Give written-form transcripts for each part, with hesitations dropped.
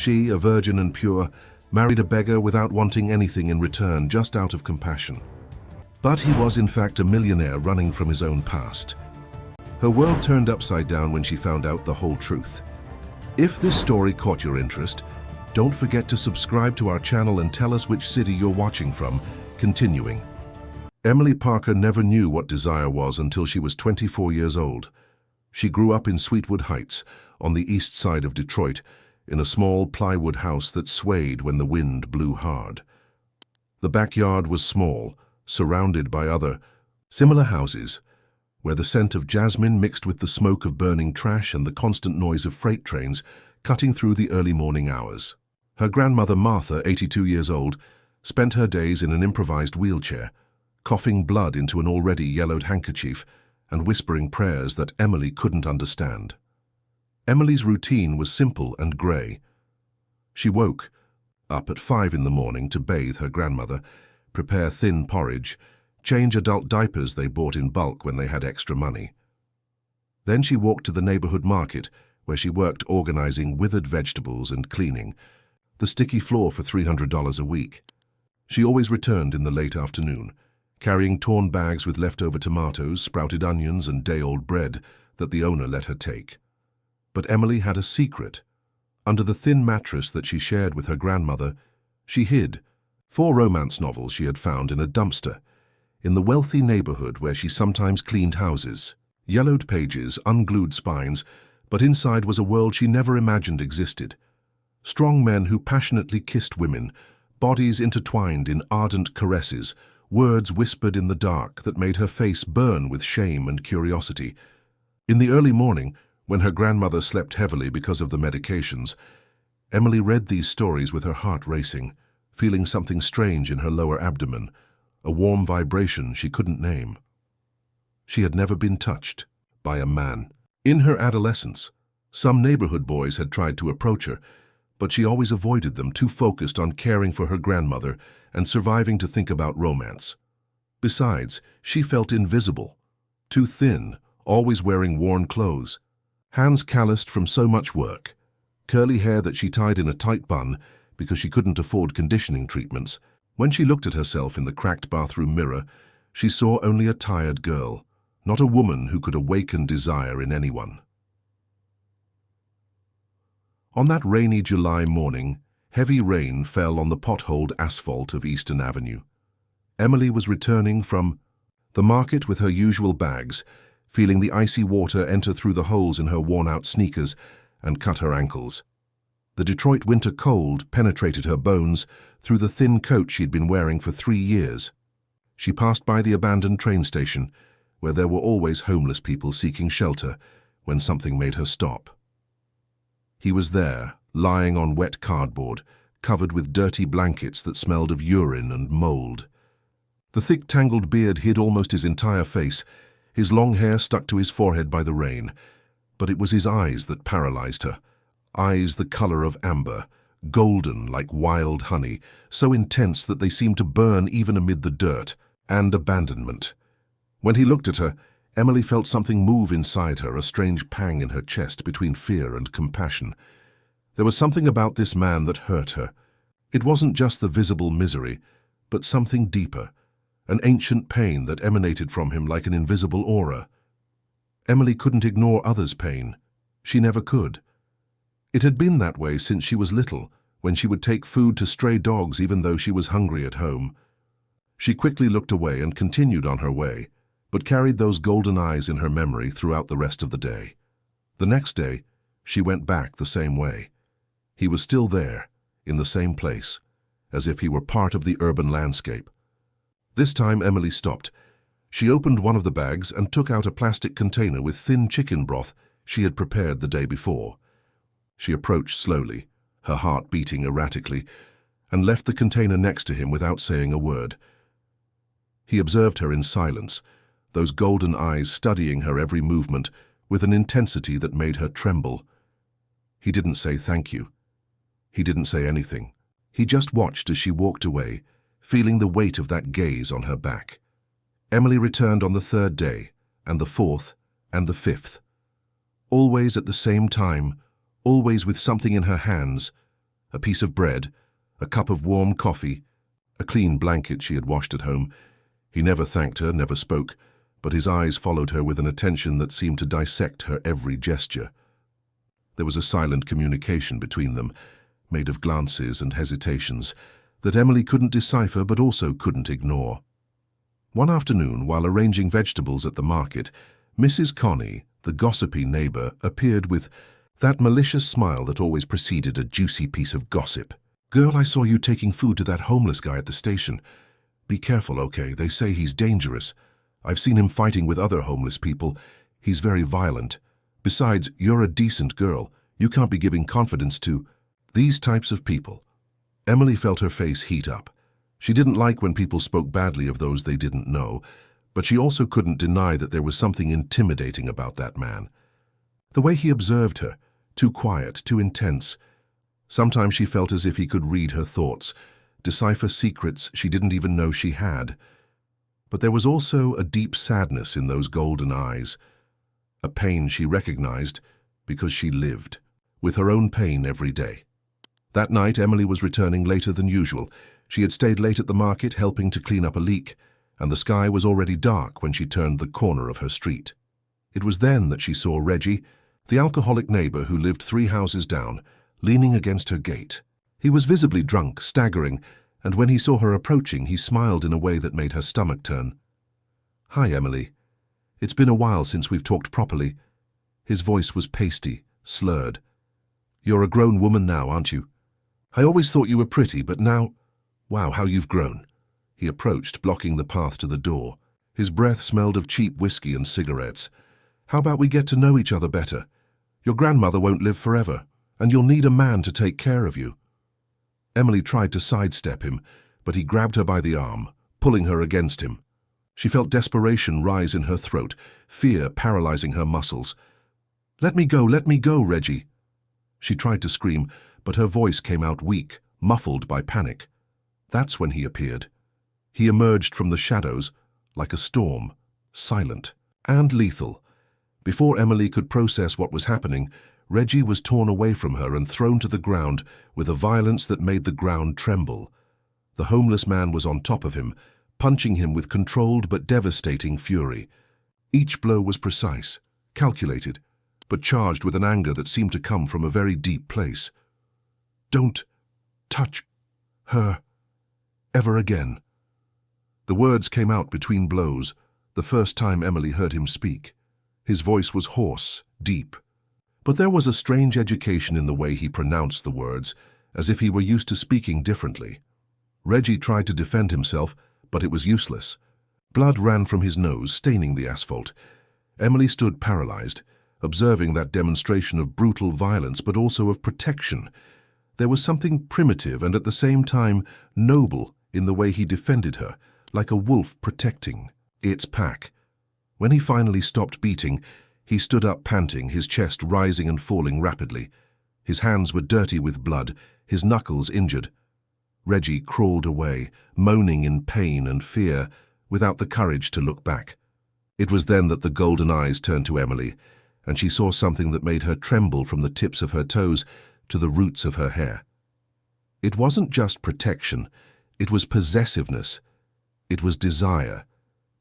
She, a virgin and pure, married a beggar without wanting anything in return, just out of compassion. But he was in fact a millionaire running from his own past. Her world turned upside down when she found out the whole truth. If this story caught your interest, don't forget to subscribe to our channel and tell us which city you're watching from. Continuing. Emily Parker never knew what desire was until she was 24 years old. She grew up in Sweetwood Heights, on the east side of Detroit, in a small plywood house that swayed when the wind blew hard. The backyard was small, surrounded by other, similar houses, where the scent of jasmine mixed with the smoke of burning trash and the constant noise of freight trains cutting through the early morning hours. Her grandmother Martha, 82 years old, spent her days in an improvised wheelchair, coughing blood into an already yellowed handkerchief and whispering prayers that Emily couldn't understand. Emily's routine was simple and grey. She woke up at 5 in the morning to bathe her grandmother, prepare thin porridge, change adult diapers they bought in bulk when they had extra money. Then she walked to the neighborhood market, where she worked organizing withered vegetables and cleaning the sticky floor for $300 a week. She always returned in the late afternoon, carrying torn bags with leftover tomatoes, sprouted onions, and day-old bread that the owner let her take. But Emily had a secret. Under the thin mattress that she shared with her grandmother, she hid 4 romance novels she had found in a dumpster, in the wealthy neighborhood where she sometimes cleaned houses. Yellowed pages, unglued spines, but inside was a world she never imagined existed. Strong men who passionately kissed women, bodies intertwined in ardent caresses, words whispered in the dark that made her face burn with shame and curiosity. In the early morning, when her grandmother slept heavily because of the medications, Emily read these stories with her heart racing, feeling something strange in her lower abdomen, a warm vibration she couldn't name. She had never been touched by a man. In her adolescence, some neighborhood boys had tried to approach her, but she always avoided them, too focused on caring for her grandmother and surviving to think about romance. Besides, she felt invisible, too thin, always wearing worn clothes, hands calloused from so much work, curly hair that she tied in a tight bun because she couldn't afford conditioning treatments. When she looked at herself in the cracked bathroom mirror, she saw only a tired girl, not a woman who could awaken desire in anyone. On that rainy July morning, heavy rain fell on the potholed asphalt of Eastern Avenue. Emily was returning from the market with her usual bags, feeling the icy water enter through the holes in her worn-out sneakers and cut her ankles. The Detroit winter cold penetrated her bones through the thin coat she'd been wearing for 3 years. She passed by the abandoned train station, where there were always homeless people seeking shelter, when something made her stop. He was there, lying on wet cardboard, covered with dirty blankets that smelled of urine and mold. The thick, tangled beard hid almost his entire face, his long hair stuck to his forehead by the rain. But it was his eyes that paralyzed her, eyes the color of amber, golden like wild honey, so intense that they seemed to burn even amid the dirt and abandonment. When he looked at her, Emily felt something move inside her, a strange pang in her chest between fear and compassion. There was something about this man that hurt her. It wasn't just the visible misery, but something deeper, an ancient pain that emanated from him like an invisible aura. Emily couldn't ignore others' pain. She never could. It had been that way since she was little, when she would take food to stray dogs even though she was hungry at home. She quickly looked away and continued on her way, but carried those golden eyes in her memory throughout the rest of the day. The next day, she went back the same way. He was still there, in the same place, as if he were part of the urban landscape. This time Emily stopped. She opened one of the bags and took out a plastic container with thin chicken broth she had prepared the day before. She approached slowly, her heart beating erratically, and left the container next to him without saying a word. He observed her in silence, those golden eyes studying her every movement with an intensity that made her tremble. He didn't say thank you. He didn't say anything. He just watched as she walked away, feeling the weight of that gaze on her back. Emily returned on the 3rd day, and the 4th, and the 5th. Always at the same time, always with something in her hands, a piece of bread, a cup of warm coffee, a clean blanket she had washed at home. He never thanked her, never spoke, but his eyes followed her with an attention that seemed to dissect her every gesture. There was a silent communication between them, made of glances and hesitations, that Emily couldn't decipher but also couldn't ignore. One afternoon, while arranging vegetables at the market, Mrs. Connie, the gossipy neighbour, appeared with that malicious smile that always preceded a juicy piece of gossip. "Girl, I saw you taking food to that homeless guy at the station. Be careful, okay? They say he's dangerous. I've seen him fighting with other homeless people. He's very violent. Besides, you're a decent girl. You can't be giving confidence to these types of people." Emily felt her face heat up. She didn't like when people spoke badly of those they didn't know, but she also couldn't deny that there was something intimidating about that man. The way he observed her, too quiet, too intense. Sometimes she felt as if he could read her thoughts, decipher secrets she didn't even know she had. But there was also a deep sadness in those golden eyes, a pain she recognized because she lived, with her own pain every day. That night, Emily was returning later than usual. She had stayed late at the market helping to clean up a leak, and the sky was already dark when she turned the corner of her street. It was then that she saw Reggie, the alcoholic neighbor who lived 3 houses down, leaning against her gate. He was visibly drunk, staggering, and when he saw her approaching, he smiled in a way that made her stomach turn. "Hi, Emily. It's been a while since we've talked properly." His voice was pasty, slurred. "You're a grown woman now, aren't you? I always thought you were pretty, but now... Wow, how you've grown." He approached, blocking the path to the door. His breath smelled of cheap whiskey and cigarettes. "How about we get to know each other better? Your grandmother won't live forever, and you'll need a man to take care of you." Emily tried to sidestep him, but he grabbed her by the arm, pulling her against him. She felt desperation rise in her throat, fear paralyzing her muscles. Let me go, Reggie." She tried to scream, but her voice came out weak, muffled by panic. That's when he appeared. He emerged from the shadows, like a storm, silent and lethal. Before Emily could process what was happening, Reggie was torn away from her and thrown to the ground with a violence that made the ground tremble. The homeless man was on top of him, punching him with controlled but devastating fury. Each blow was precise, calculated, but charged with an anger that seemed to come from a very deep place. "Don't touch her ever again." The words came out between blows, the first time Emily heard him speak. His voice was hoarse, deep. But there was a strange education in the way he pronounced the words, as if he were used to speaking differently. Reggie tried to defend himself, but it was useless. Blood ran from his nose, staining the asphalt. Emily stood paralyzed, observing that demonstration of brutal violence, but also of protection. There was something primitive and at the same time noble in the way he defended her, like a wolf protecting its pack. When he finally stopped beating, he stood up panting, his chest rising and falling rapidly. His hands were dirty with blood, his knuckles injured. Reggie crawled away, moaning in pain and fear, without the courage to look back. It was then that the golden eyes turned to Emily, and she saw something that made her tremble from the tips of her toes to the roots of her hair. It wasn't just protection, it was possessiveness, it was desire,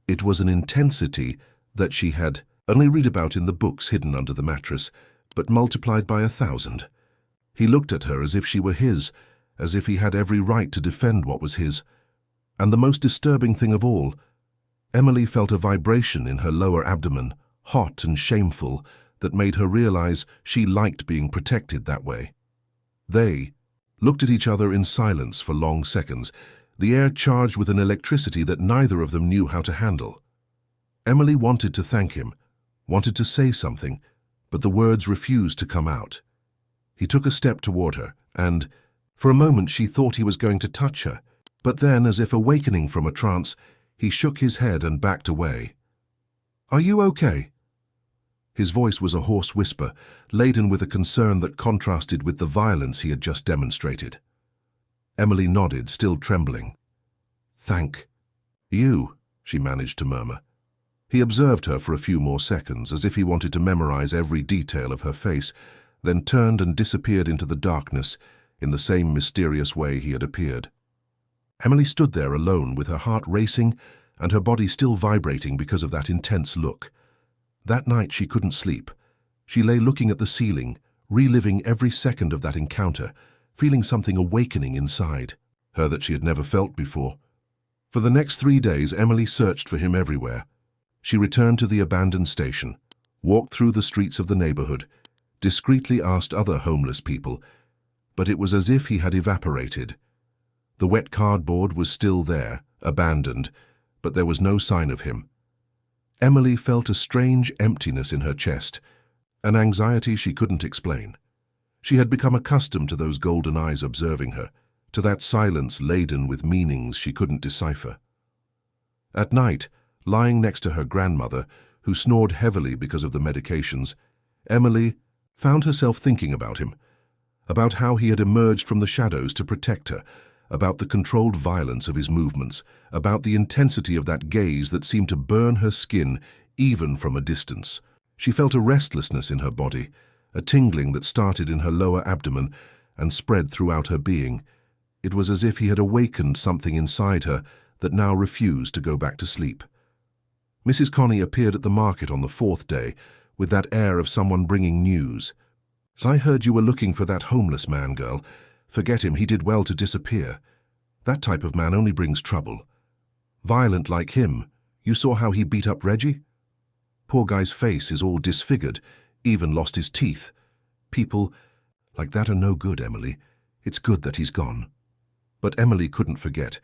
it was an intensity that she had only read about in the books hidden under the mattress, but multiplied by 1,000. He looked at her as if she were his, as if he had every right to defend what was his. And the most disturbing thing of all, Emily felt a vibration in her lower abdomen, hot and shameful, that made her realize she liked being protected that way. They looked at each other in silence for long seconds, the air charged with an electricity that neither of them knew how to handle. Emily wanted to thank him, wanted to say something, but the words refused to come out. He took a step toward her, and, for a moment, she thought he was going to touch her, but then, as if awakening from a trance, he shook his head and backed away. "Are you okay?" His voice was a hoarse whisper, laden with a concern that contrasted with the violence he had just demonstrated. Emily nodded, still trembling. "Thank you," she managed to murmur. He observed her for a few more seconds, as if he wanted to memorize every detail of her face, then turned and disappeared into the darkness, in the same mysterious way he had appeared. Emily stood there alone with her heart racing and her body still vibrating because of that intense look. That night she couldn't sleep. She lay looking at the ceiling, reliving every second of that encounter, feeling something awakening inside her that she had never felt before. For the next 3 days, Emily searched for him everywhere. She returned to the abandoned station, walked through the streets of the neighborhood, discreetly asked other homeless people, but it was as if he had evaporated. The wet cardboard was still there, abandoned, but there was no sign of him. Emily felt a strange emptiness in her chest, an anxiety she couldn't explain. She had become accustomed to those golden eyes observing her, to that silence laden with meanings she couldn't decipher. At night, lying next to her grandmother, who snored heavily because of the medications, Emily found herself thinking about him, about how he had emerged from the shadows to protect her, about the controlled violence of his movements, about the intensity of that gaze that seemed to burn her skin even from a distance. She felt a restlessness in her body, a tingling that started in her lower abdomen and spread throughout her being. It was as if he had awakened something inside her that now refused to go back to sleep. Mrs. Connie appeared at the market on the 4th day with that air of someone bringing news. "I heard you were looking for that homeless man, girl. Forget him, he did well to disappear. That type of man only brings trouble. Violent like him, you saw how he beat up Reggie? Poor guy's face is all disfigured, even lost his teeth. People like that are no good, Emily. It's good that he's gone." But Emily couldn't forget.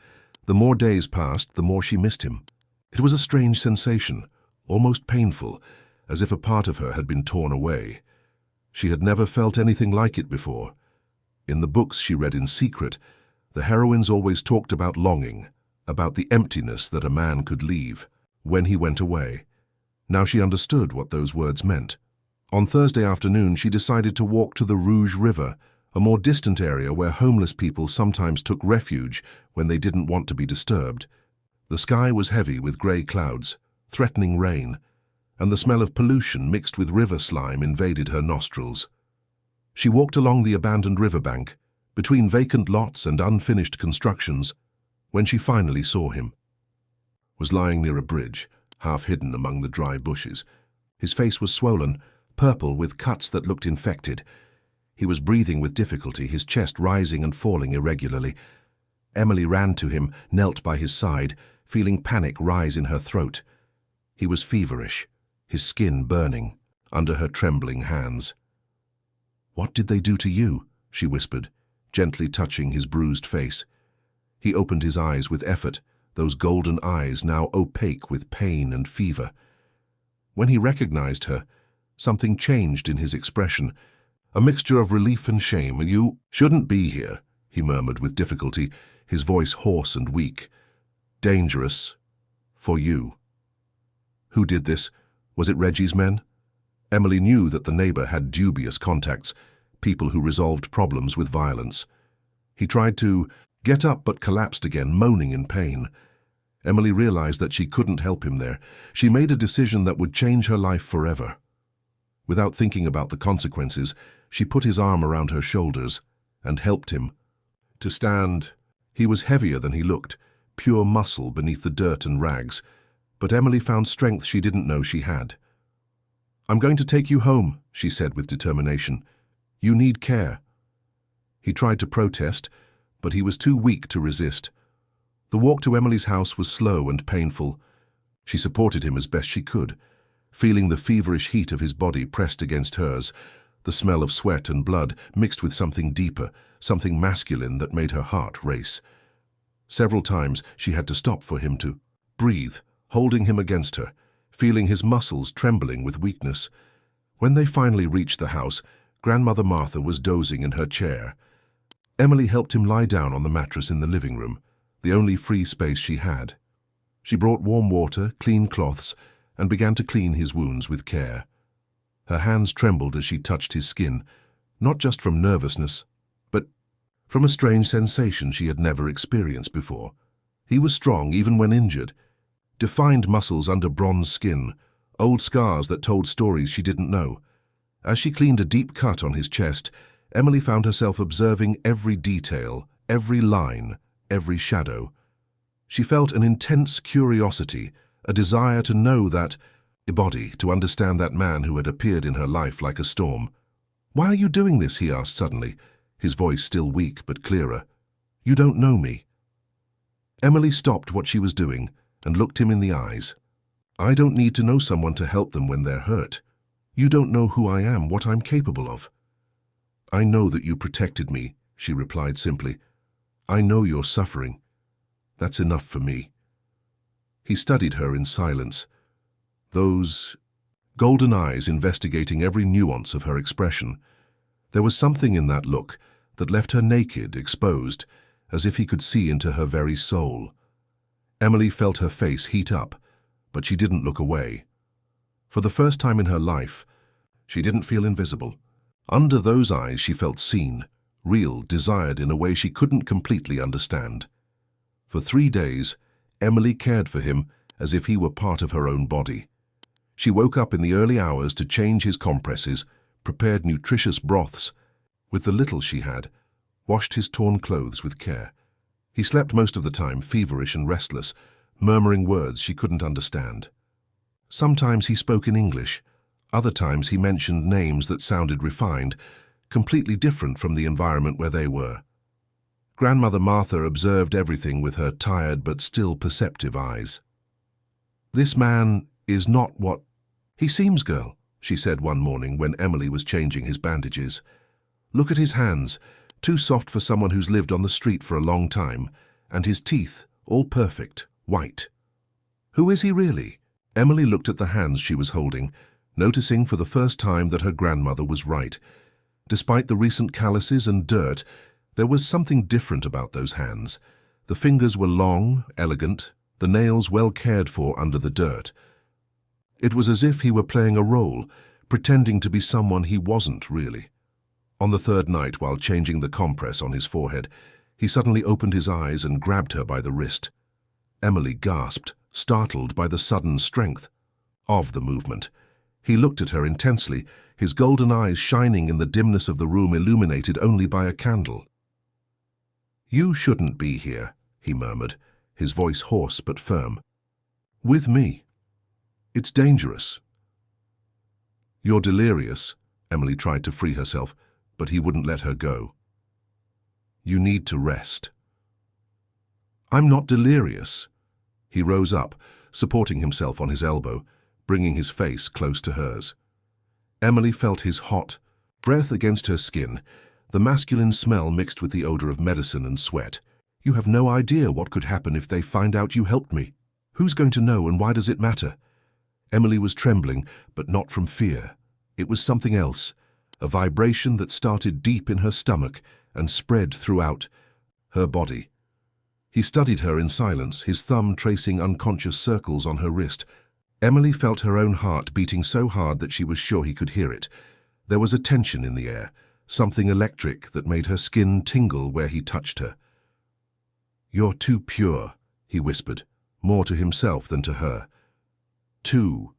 The more days passed, the more she missed him. It was a strange sensation, almost painful, as if a part of her had been torn away. She had never felt anything like it before. In the books she read in secret, the heroines always talked about longing, about the emptiness that a man could leave when he went away. Now she understood what those words meant. On Thursday afternoon, she decided to walk to the Rouge River, a more distant area where homeless people sometimes took refuge when they didn't want to be disturbed. The sky was heavy with grey clouds, threatening rain, and the smell of pollution mixed with river slime invaded her nostrils. She walked along the abandoned riverbank, between vacant lots and unfinished constructions, when she finally saw him. Was lying near a bridge, half hidden among the dry bushes. His face was swollen, purple with cuts that looked infected. He was breathing with difficulty, his chest rising and falling irregularly. Emily ran to him, knelt by his side, feeling panic rise in her throat. He was feverish, his skin burning, under her trembling hands. "What did they do to you?" she whispered, gently touching his bruised face. He opened his eyes with effort, those golden eyes now opaque with pain and fever. When he recognized her, something changed in his expression, a mixture of relief and shame. "You shouldn't be here," he murmured with difficulty, his voice hoarse and weak. "Dangerous for you." Who did this? Was it Reggie's men? Emily knew that the neighbor had dubious contacts, people who resolved problems with violence. He tried to get up but collapsed again, moaning in pain. Emily realized that she couldn't help him there. She made a decision that would change her life forever. Without thinking about the consequences, she put his arm around her shoulders and helped him to stand. He was heavier than he looked, pure muscle beneath the dirt and rags, but Emily found strength she didn't know she had. "I'm going to take you home," she said with determination. "You need care." He tried to protest, but he was too weak to resist. The walk to Emily's house was slow and painful. She supported him as best she could, feeling the feverish heat of his body pressed against hers, the smell of sweat and blood mixed with something deeper, something masculine that made her heart race. Several times she had to stop for him to breathe, holding him against her, feeling his muscles trembling with weakness. When they finally reached the house, Grandmother Martha was dozing in her chair. Emily helped him lie down on the mattress in the living room, the only free space she had. She brought warm water, clean cloths, and began to clean his wounds with care. Her hands trembled as she touched his skin, not just from nervousness, but from a strange sensation she had never experienced before. He was strong even when injured, defined muscles under bronze skin, old scars that told stories she didn't know. As she cleaned a deep cut on his chest, Emily found herself observing every detail, every line, every shadow. She felt an intense curiosity, a desire to know that body, to understand that man who had appeared in her life like a storm. "Why are you doing this?" he asked suddenly, his voice still weak but clearer. "You don't know me." Emily stopped what she was doing and looked him in the eyes. "I don't need to know someone to help them when they're hurt. You don't know who I am, what I'm capable of." "I know that you protected me," she replied simply. "I know you're suffering. That's enough for me." He studied her in silence, those golden eyes investigating every nuance of her expression. There was something in that look that left her naked, exposed, as if he could see into her very soul. Emily felt her face heat up, but she didn't look away. For the first time in her life, she didn't feel invisible. Under those eyes she felt seen, real, desired in a way she couldn't completely understand. For 3 days, Emily cared for him as if he were part of her own body. She woke up in the early hours to change his compresses, prepared nutritious broths. With the little she had, washed his torn clothes with care. He slept most of the time, feverish and restless, murmuring words she couldn't understand. Sometimes he spoke in English. Other times he mentioned names that sounded refined, completely different from the environment where they were. Grandmother Martha observed everything with her tired but still perceptive eyes. "This man is not what he seems, girl," she said one morning when Emily was changing his bandages. "Look at his hands, too soft for someone who's lived on the street for a long time, and his teeth, all perfect, white. Who is he really?" Emily looked at the hands she was holding, noticing for the first time that her grandmother was right. Despite the recent calluses and dirt, there was something different about those hands. The fingers were long, elegant, the nails well cared for under the dirt. It was as if he were playing a role, pretending to be someone he wasn't really. On the third night, while changing the compress on his forehead, he suddenly opened his eyes and grabbed her by the wrist. Emily gasped, startled by the sudden strength of the movement. He looked at her intensely, his golden eyes shining in the dimness of the room illuminated only by a candle. "You shouldn't be here," he murmured, his voice hoarse but firm. "With me. It's dangerous." "You're delirious," Emily tried to free herself, but he wouldn't let her go. "You need to rest." "I'm not delirious." He rose up, supporting himself on his elbow, bringing his face close to hers. Emily felt his hot breath against her skin, the masculine smell mixed with the odor of medicine and sweat. "You have no idea what could happen if they find out you helped me. Who's going to know, and why does it matter?" Emily was trembling, but not from fear. It was something else, a vibration that started deep in her stomach and spread throughout her body. He studied her in silence, his thumb tracing unconscious circles on her wrist. Emily felt her own heart beating so hard that she was sure he could hear it. There was a tension in the air, something electric that made her skin tingle where he touched her. "You're too pure," he whispered, more to himself than to her. "Too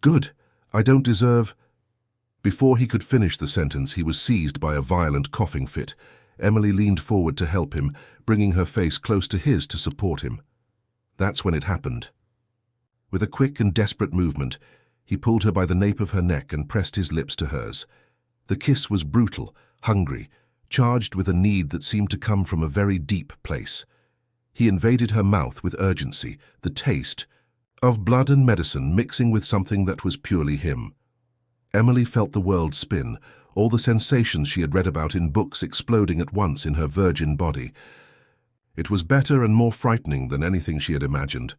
good. I don't deserve—" Before he could finish the sentence, he was seized by a violent coughing fit. Emily leaned forward to help him, bringing her face close to his to support him. That's when it happened. With a quick and desperate movement, he pulled her by the nape of her neck and pressed his lips to hers. The kiss was brutal, hungry, charged with a need that seemed to come from a very deep place. He invaded her mouth with urgency, the taste of blood and medicine mixing with something that was purely him. Emily felt the world spin, all the sensations she had read about in books exploding at once in her virgin body. It was better and more frightening than anything she had imagined.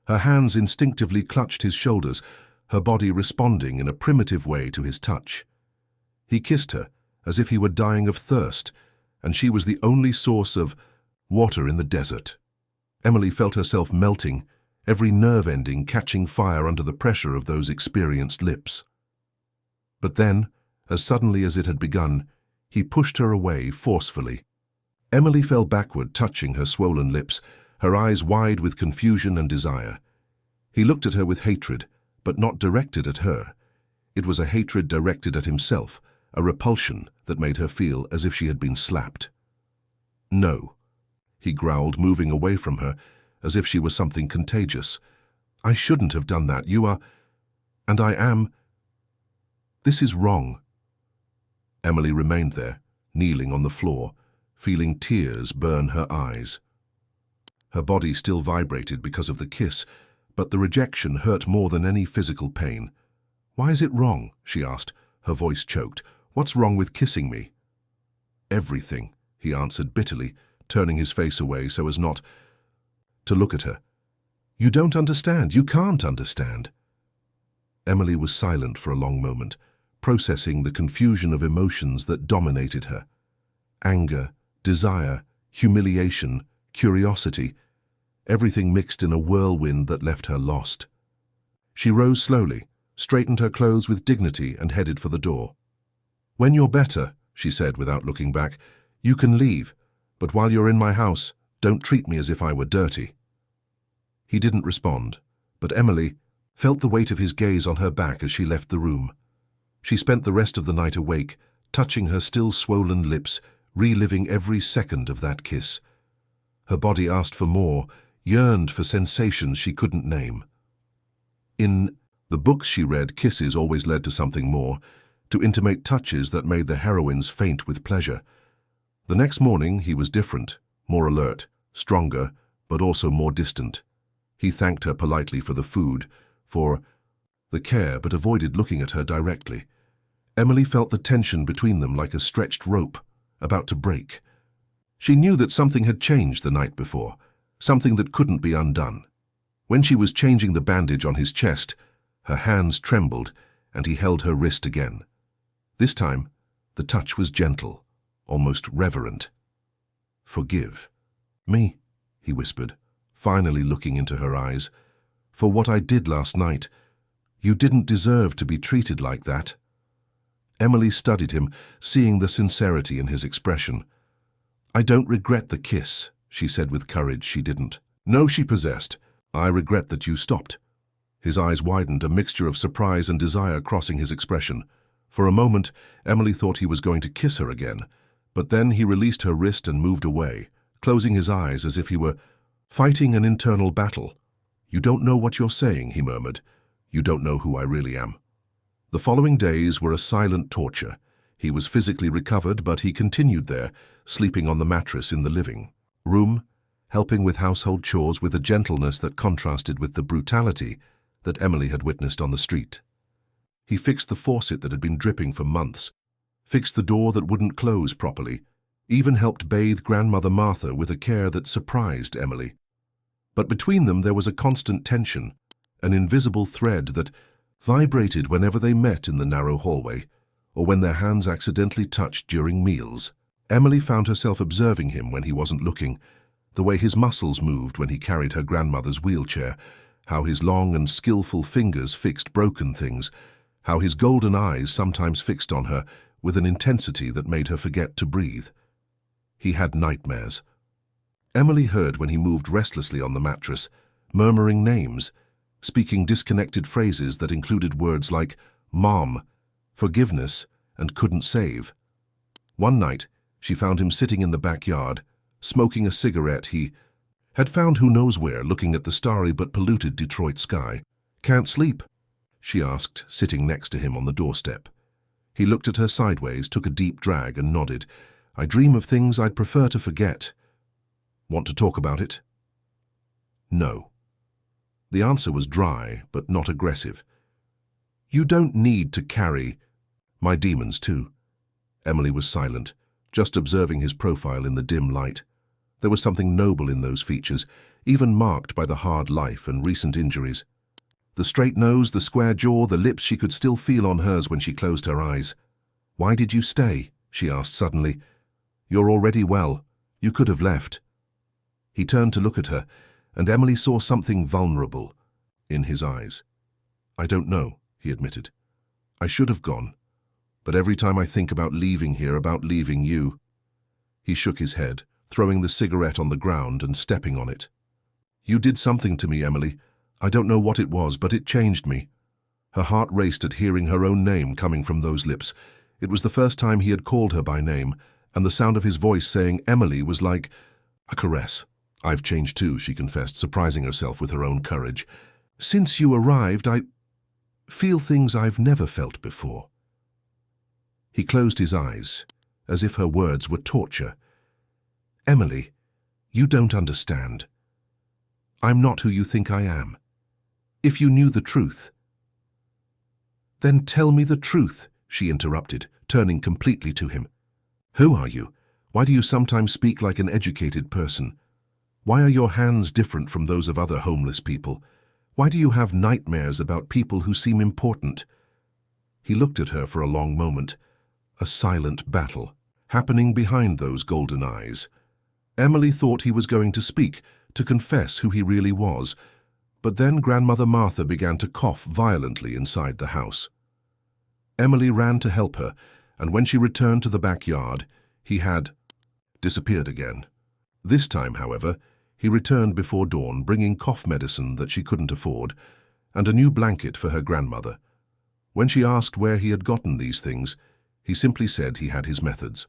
Her hands instinctively clutched his shoulders, her body responding in a primitive way to his touch. He kissed her, as if he were dying of thirst, and she was the only source of water in the desert. Emily felt herself melting, every nerve ending catching fire under the pressure of those experienced lips. But then, as suddenly as it had begun, he pushed her away forcefully. Emily fell backward, touching her swollen lips, her eyes wide with confusion and desire. He looked at her with hatred, but not directed at her. It was a hatred directed at himself, a repulsion that made her feel as if she had been slapped. "No," he growled, moving away from her, as if she was something contagious. "I shouldn't have done that. You are... and I am... This is wrong." Emily remained there, kneeling on the floor, feeling tears burn her eyes. Her body still vibrated because of the kiss, but the rejection hurt more than any physical pain. "Why is it wrong?" she asked, her voice choked. "What's wrong with kissing me?" "Everything," he answered bitterly, turning his face away so as not to look at her. "You don't understand. You can't understand." Emily was silent for a long moment, processing the confusion of emotions that dominated her. Anger, desire, humiliation, curiosity, everything mixed in a whirlwind that left her lost. She rose slowly, straightened her clothes with dignity and headed for the door. "When you're better," she said without looking back, "you can leave, but while you're in my house, don't treat me as if I were dirty." He didn't respond, but Emily felt the weight of his gaze on her back as she left the room. She spent the rest of the night awake, touching her still swollen lips, reliving every second of that kiss. Her body asked for more, yearned for sensations she couldn't name. In the books she read, kisses always led to something more, to intimate touches that made the heroines faint with pleasure. The next morning he was different, more alert, stronger, but also more distant. He thanked her politely for the food, for the care, but avoided looking at her directly. Emily felt the tension between them like a stretched rope, about to break. She knew that something had changed the night before, something that couldn't be undone. When she was changing the bandage on his chest, her hands trembled and he held her wrist again. This time, the touch was gentle, almost reverent. "Forgive me," he whispered, finally looking into her eyes, "for what I did last night. You didn't deserve to be treated like that." Emily studied him, seeing the sincerity in his expression. "I don't regret the kiss," she said with courage she didn't. "No, she possessed. I regret that you stopped." His eyes widened, a mixture of surprise and desire crossing his expression. For a moment, Emily thought he was going to kiss her again, but then he released her wrist and moved away, closing his eyes as if he were fighting an internal battle. "You don't know what you're saying," he murmured. "You don't know who I really am." The following days were a silent torture. He was physically recovered, but he continued there, sleeping on the mattress in the living room, helping with household chores with a gentleness that contrasted with the brutality that Emily had witnessed on the street. He fixed the faucet that had been dripping for months, fixed the door that wouldn't close properly, even helped bathe Grandmother Martha with a care that surprised Emily. But between them there was a constant tension, an invisible thread that vibrated whenever they met in the narrow hallway, or when their hands accidentally touched during meals. Emily found herself observing him when he wasn't looking, the way his muscles moved when he carried her grandmother's wheelchair, how his long and skillful fingers fixed broken things, how his golden eyes sometimes fixed on her with an intensity that made her forget to breathe. He had nightmares. Emily heard when he moved restlessly on the mattress, murmuring names, speaking disconnected phrases that included words like "mom," "forgiveness," and "couldn't save." One night, she found him sitting in the backyard, smoking a cigarette he had found who knows where, looking at the starry but polluted Detroit sky. "Can't sleep?" she asked, sitting next to him on the doorstep. He looked at her sideways, took a deep drag, and nodded. "I dream of things I'd prefer to forget." "Want to talk about it?" "No." The answer was dry, but not aggressive. "You don't need to carry my demons, too." Emily was silent, just observing his profile in the dim light. There was something noble in those features, even marked by the hard life and recent injuries. The straight nose, the square jaw, the lips she could still feel on hers when she closed her eyes. "Why did you stay?" she asked suddenly. "You're already well. You could have left." He turned to look at her, and Emily saw something vulnerable in his eyes. "I don't know," he admitted. "I should have gone, but every time I think about leaving here, about leaving you..." He shook his head, throwing the cigarette on the ground and stepping on it. "You did something to me, Emily. I don't know what it was, but it changed me." Her heart raced at hearing her own name coming from those lips. It was the first time he had called her by name, and the sound of his voice saying Emily was like a caress. "I've changed too," she confessed, surprising herself with her own courage. "Since you arrived, I feel things I've never felt before." He closed his eyes, as if her words were torture. "Emily, you don't understand. I'm not who you think I am. If you knew the truth—" "Then tell me the truth," she interrupted, turning completely to him. "Who are you? Why do you sometimes speak like an educated person? Why are your hands different from those of other homeless people? Why do you have nightmares about people who seem important?" He looked at her for a long moment, a silent battle happening behind those golden eyes. Emily thought he was going to speak, to confess who he really was, but then Grandmother Martha began to cough violently inside the house. Emily ran to help her, and when she returned to the backyard, he had disappeared again. This time, however, he returned before dawn, bringing cough medicine that she couldn't afford, and a new blanket for her grandmother. When she asked where he had gotten these things, he simply said he had his methods.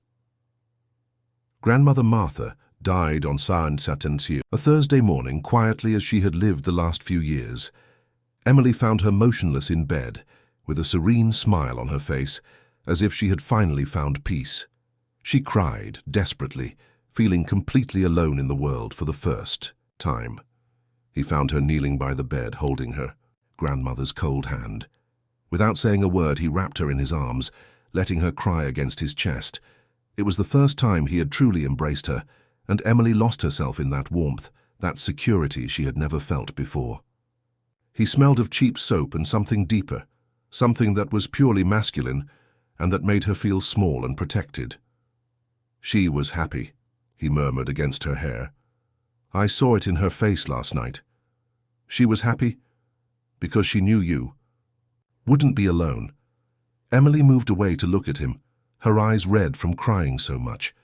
Grandmother Martha died on Saint Satensiu, a Thursday morning, quietly as she had lived the last few years. Emily found her motionless in bed, with a serene smile on her face, as if she had finally found peace. She cried, desperately, feeling completely alone in the world for the first time. He found her kneeling by the bed, holding her grandmother's cold hand. Without saying a word, he wrapped her in his arms, letting her cry against his chest. It was the first time he had truly embraced her, and Emily lost herself in that warmth, that security she had never felt before. He smelled of cheap soap and something deeper, something that was purely masculine, and that made her feel small and protected. "She was happy," he murmured against her hair. "I saw it in her face last night. She was happy because she knew you wouldn't be alone." Emily moved away to look at him, her eyes red from crying so much.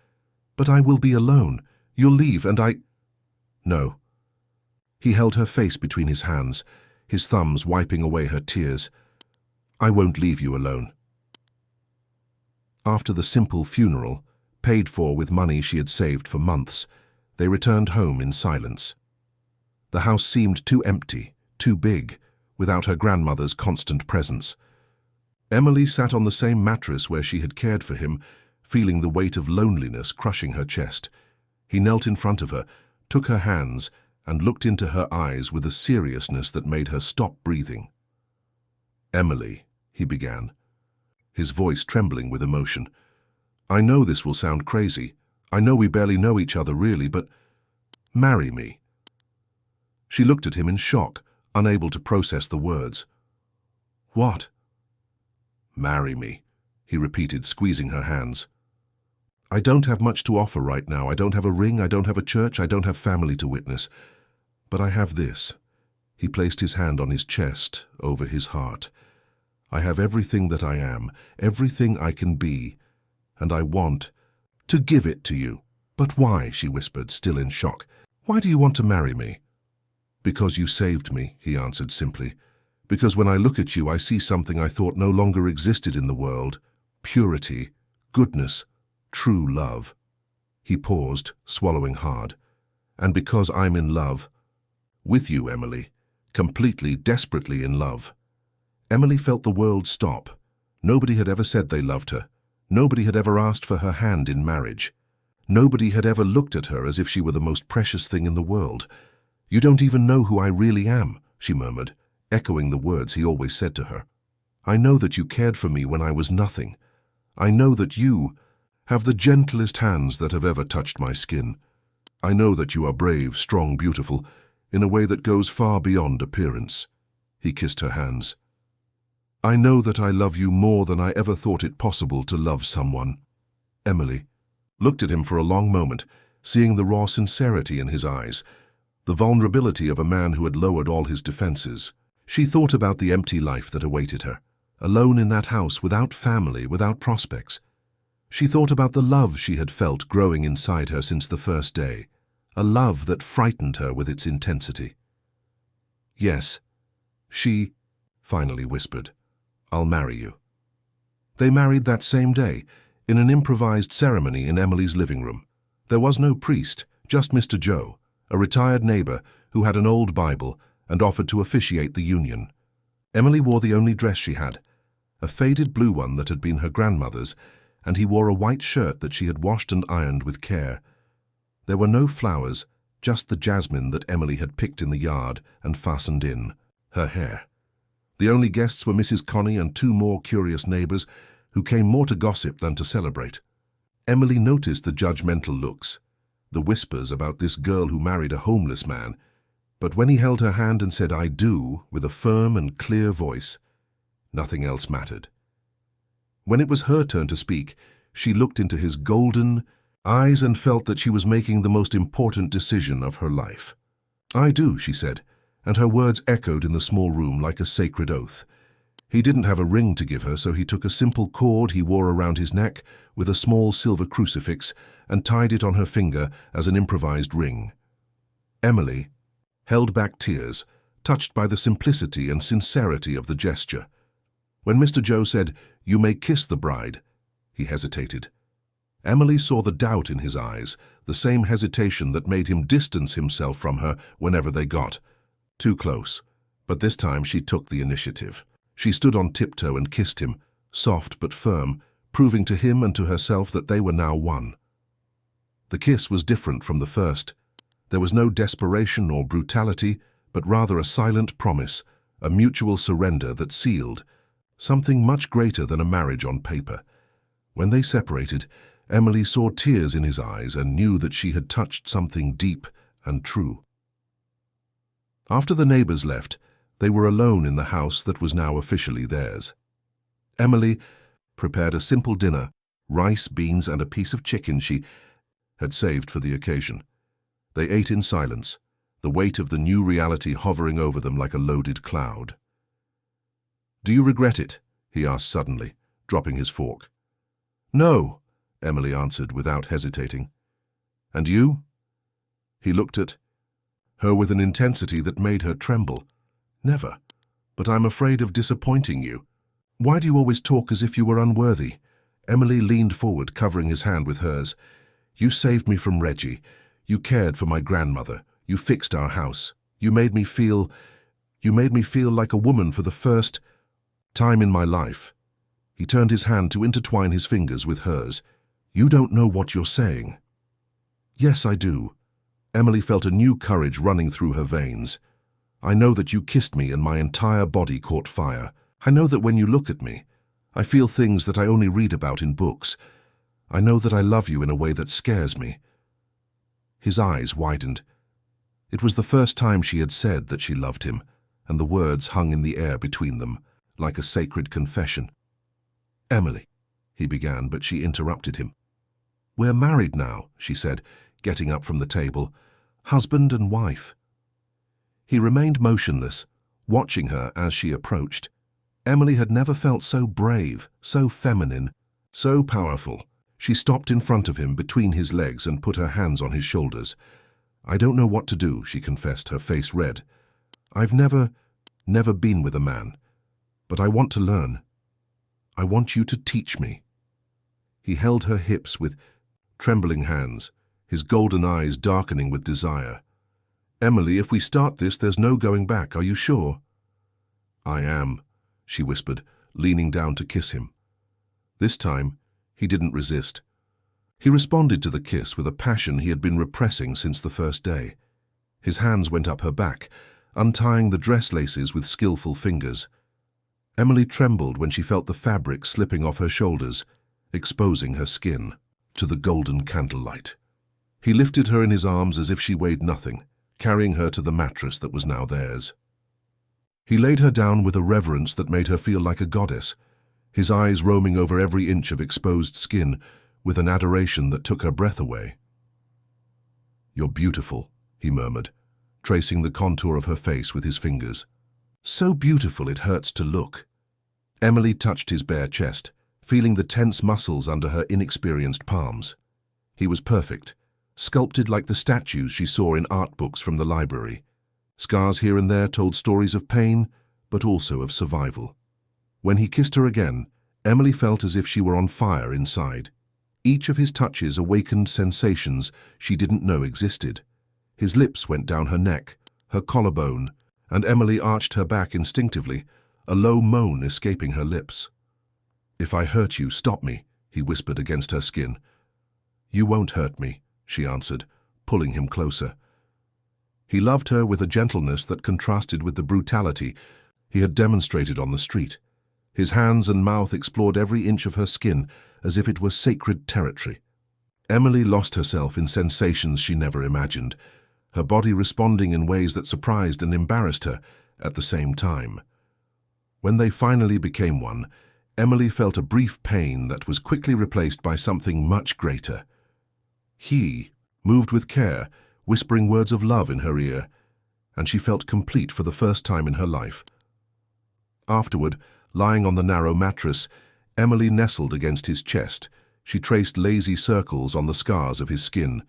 "But I will be alone. You'll leave and I—" "No." He held her face between his hands, his thumbs wiping away her tears. "I won't leave you alone." After the simple funeral, paid for with money she had saved for months, they returned home in silence. The house seemed too empty, too big, without her grandmother's constant presence. Emily sat on the same mattress where she had cared for him, feeling the weight of loneliness crushing her chest. He knelt in front of her, took her hands, and looked into her eyes with a seriousness that made her stop breathing. "Emily," he began, his voice trembling with emotion, "I know this will sound crazy. I know we barely know each other really, but marry me." She looked at him in shock, unable to process the words. "What?" "Marry me," he repeated, squeezing her hands. "I don't have much to offer right now. I don't have a ring, I don't have a church, I don't have family to witness. But I have this." He placed his hand on his chest, over his heart. "I have everything that I am, everything I can be, and I want to give it to you." "But why?" she whispered, still in shock. "Why do you want to marry me?" "Because you saved me," he answered simply. "Because when I look at you, I see something I thought no longer existed in the world. Purity, goodness, true love." He paused, swallowing hard. "And because I'm in love with you, Emily, completely, desperately in love." Emily felt the world stop. Nobody had ever said they loved her. Nobody had ever asked for her hand in marriage. Nobody had ever looked at her as if she were the most precious thing in the world. "You don't even know who I really am," she murmured, echoing the words he always said to her. "I know that you cared for me when I was nothing. I know that you have the gentlest hands that have ever touched my skin. I know that you are brave, strong, beautiful, in a way that goes far beyond appearance." He kissed her hands. "I know that I love you more than I ever thought it possible to love someone." Emily looked at him for a long moment, seeing the raw sincerity in his eyes, the vulnerability of a man who had lowered all his defenses. She thought about the empty life that awaited her, alone in that house, without family, without prospects. She thought about the love she had felt growing inside her since the first day, a love that frightened her with its intensity. "Yes," she finally whispered, "I'll marry you." They married that same day, in an improvised ceremony in Emily's living room. There was no priest, just Mr. Joe, a retired neighbor who had an old Bible and offered to officiate the union. Emily wore the only dress she had, a faded blue one that had been her grandmother's, and he wore a white shirt that she had washed and ironed with care. There were no flowers, just the jasmine that Emily had picked in the yard and fastened in her hair. The only guests were Mrs. Connie and two more curious neighbors who came more to gossip than to celebrate. Emily noticed the judgmental looks, the whispers about this girl who married a homeless man, but when he held her hand and said, "I do," with a firm and clear voice, nothing else mattered. When it was her turn to speak, she looked into his golden eyes and felt that she was making the most important decision of her life. "I do," she said, and her words echoed in the small room like a sacred oath. He didn't have a ring to give her, so he took a simple cord he wore around his neck with a small silver crucifix and tied it on her finger as an improvised ring. Emily held back tears, touched by the simplicity and sincerity of the gesture. When Mr. Joe said, "You may kiss the bride," he hesitated. Emily saw the doubt in his eyes, the same hesitation that made him distance himself from her whenever they got too close. But this time she took the initiative. She stood on tiptoe and kissed him, soft but firm, proving to him and to herself that they were now one. The kiss was different from the first. There was no desperation or brutality, but rather a silent promise, a mutual surrender that sealed something much greater than a marriage on paper. When they separated, Emily saw tears in his eyes and knew that she had touched something deep and true. After the neighbors left, they were alone in the house that was now officially theirs. Emily prepared a simple dinner, rice, beans, and a piece of chicken she had saved for the occasion. They ate in silence, the weight of the new reality hovering over them like a loaded cloud. "Do you regret it?" he asked suddenly, dropping his fork. "No," Emily answered without hesitating. "And you?" He looked at her with an intensity that made her tremble. "Never. But I'm afraid of disappointing you." "Why do you always talk as if you were unworthy?" Emily leaned forward, covering his hand with hers. "You saved me from Reggie. You cared for my grandmother. You fixed our house. You made me feel like a woman for the first time in my life." He turned his hand to intertwine his fingers with hers. "You don't know what you're saying." "Yes, I do." Emily felt a new courage running through her veins. "I know that you kissed me and my entire body caught fire. I know that when you look at me, I feel things that I only read about in books. I know that I love you in a way that scares me." His eyes widened. It was the first time she had said that she loved him, and the words hung in the air between them, like a sacred confession. "Emily," he began, but she interrupted him. "We're married now," she said, getting up from the table. "Husband and wife." He remained motionless, watching her as she approached. Emily had never felt so brave, so feminine, so powerful. She stopped in front of him between his legs and put her hands on his shoulders. "I don't know what to do," she confessed, her face red. "I've never been with a man, but I want to learn. I want you to teach me." He held her hips with trembling hands, his golden eyes darkening with desire. "Emily, if we start this, there's no going back. Are you sure?" "I am," she whispered, leaning down to kiss him. This time, he didn't resist. He responded to the kiss with a passion he had been repressing since the first day. His hands went up her back, untying the dress laces with skillful fingers. Emily trembled when she felt the fabric slipping off her shoulders, exposing her skin to the golden candlelight. He lifted her in his arms as if she weighed nothing, carrying her to the mattress that was now theirs. He laid her down with a reverence that made her feel like a goddess, his eyes roaming over every inch of exposed skin with an adoration that took her breath away. "You're beautiful," he murmured, tracing the contour of her face with his fingers. "So beautiful it hurts to look." Emily touched his bare chest, feeling the tense muscles under her inexperienced palms. He was perfect, sculpted like the statues she saw in art books from the library. Scars here and there told stories of pain, but also of survival. When he kissed her again, Emily felt as if she were on fire inside. Each of his touches awakened sensations she didn't know existed. His lips went down her neck, her collarbone, and Emily arched her back instinctively, a low moan escaping her lips. "If I hurt you, stop me," he whispered against her skin. "You won't hurt me," she answered, pulling him closer. He loved her with a gentleness that contrasted with the brutality he had demonstrated on the street. His hands and mouth explored every inch of her skin as if it were sacred territory. Emily lost herself in sensations she never imagined, her body responding in ways that surprised and embarrassed her at the same time. When they finally became one, Emily felt a brief pain that was quickly replaced by something much greater. He moved with care, whispering words of love in her ear, and she felt complete for the first time in her life. Afterward, lying on the narrow mattress, Emily nestled against his chest. She traced lazy circles on the scars of his skin.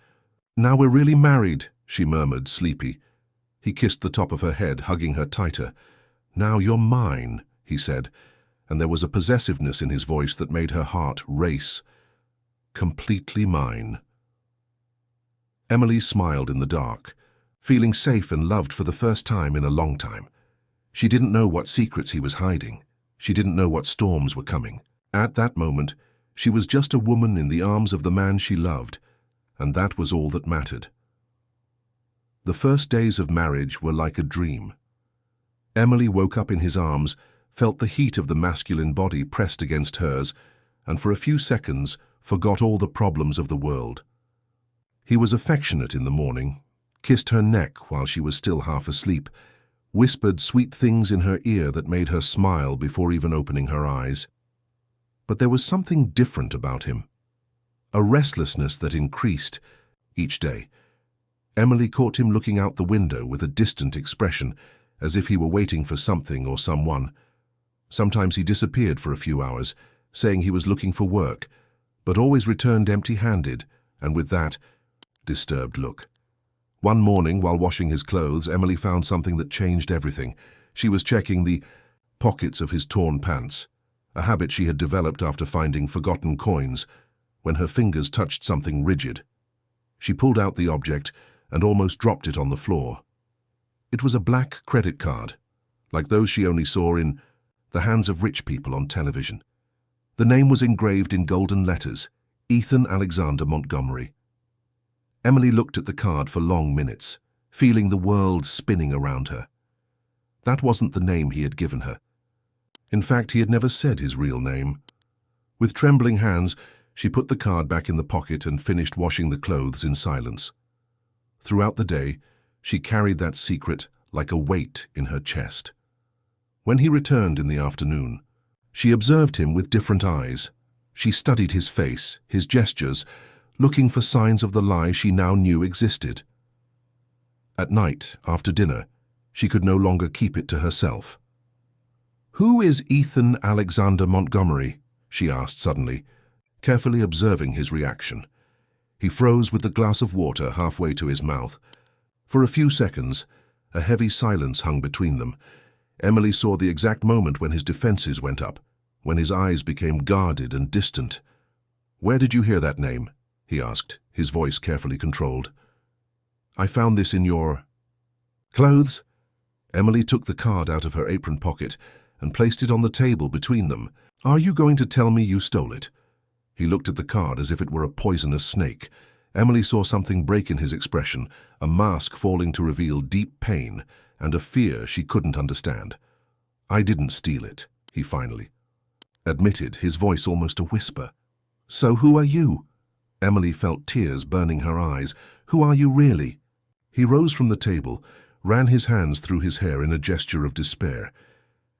"Now we're really married," she murmured, sleepy. He kissed the top of her head, hugging her tighter. "Now you're mine," he said, and there was a possessiveness in his voice that made her heart race. "Completely mine." Emily smiled in the dark, feeling safe and loved for the first time in a long time. She didn't know what secrets he was hiding. She didn't know what storms were coming. At that moment, she was just a woman in the arms of the man she loved, and that was all that mattered. The first days of marriage were like a dream. Emily woke up in his arms, felt the heat of the masculine body pressed against hers, and for a few seconds forgot all the problems of the world. He was affectionate in the morning, kissed her neck while she was still half asleep, whispered sweet things in her ear that made her smile before even opening her eyes. But there was something different about him, a restlessness that increased each day. Emily caught him looking out the window with a distant expression, as if he were waiting for something or someone. Sometimes he disappeared for a few hours, saying he was looking for work, but always returned empty-handed, and with that disturbed look. One morning, while washing his clothes, Emily found something that changed everything. She was checking the pockets of his torn pants, a habit she had developed after finding forgotten coins, when her fingers touched something rigid. She pulled out the object and almost dropped it on the floor. It was a black credit card, like those she only saw in the hands of rich people on television. The name was engraved in golden letters, Ethan Alexander Montgomery. Emily looked at the card for long minutes, feeling the world spinning around her. That wasn't the name he had given her. In fact, he had never said his real name. With trembling hands, she put the card back in the pocket and finished washing the clothes in silence. Throughout the day, she carried that secret like a weight in her chest. When he returned in the afternoon, she observed him with different eyes. She studied his face, his gestures, looking for signs of the lie she now knew existed. At night, after dinner, she could no longer keep it to herself. "Who is Ethan Alexander Montgomery?" she asked suddenly, carefully observing his reaction. He froze with the glass of water halfway to his mouth. For a few seconds, a heavy silence hung between them. Emily saw the exact moment when his defenses went up, when his eyes became guarded and distant. "Where did you hear that name?" he asked, his voice carefully controlled. "I found this in your clothes." Emily took the card out of her apron pocket and placed it on the table between them. "Are you going to tell me you stole it?" He looked at the card as if it were a poisonous snake. Emily saw something break in his expression, a mask falling to reveal deep pain and a fear she couldn't understand. "I didn't steal it," he finally admitted, his voice almost a whisper. "So who are you?" Emily felt tears burning her eyes. "Who are you really?" He rose from the table, ran his hands through his hair in a gesture of despair.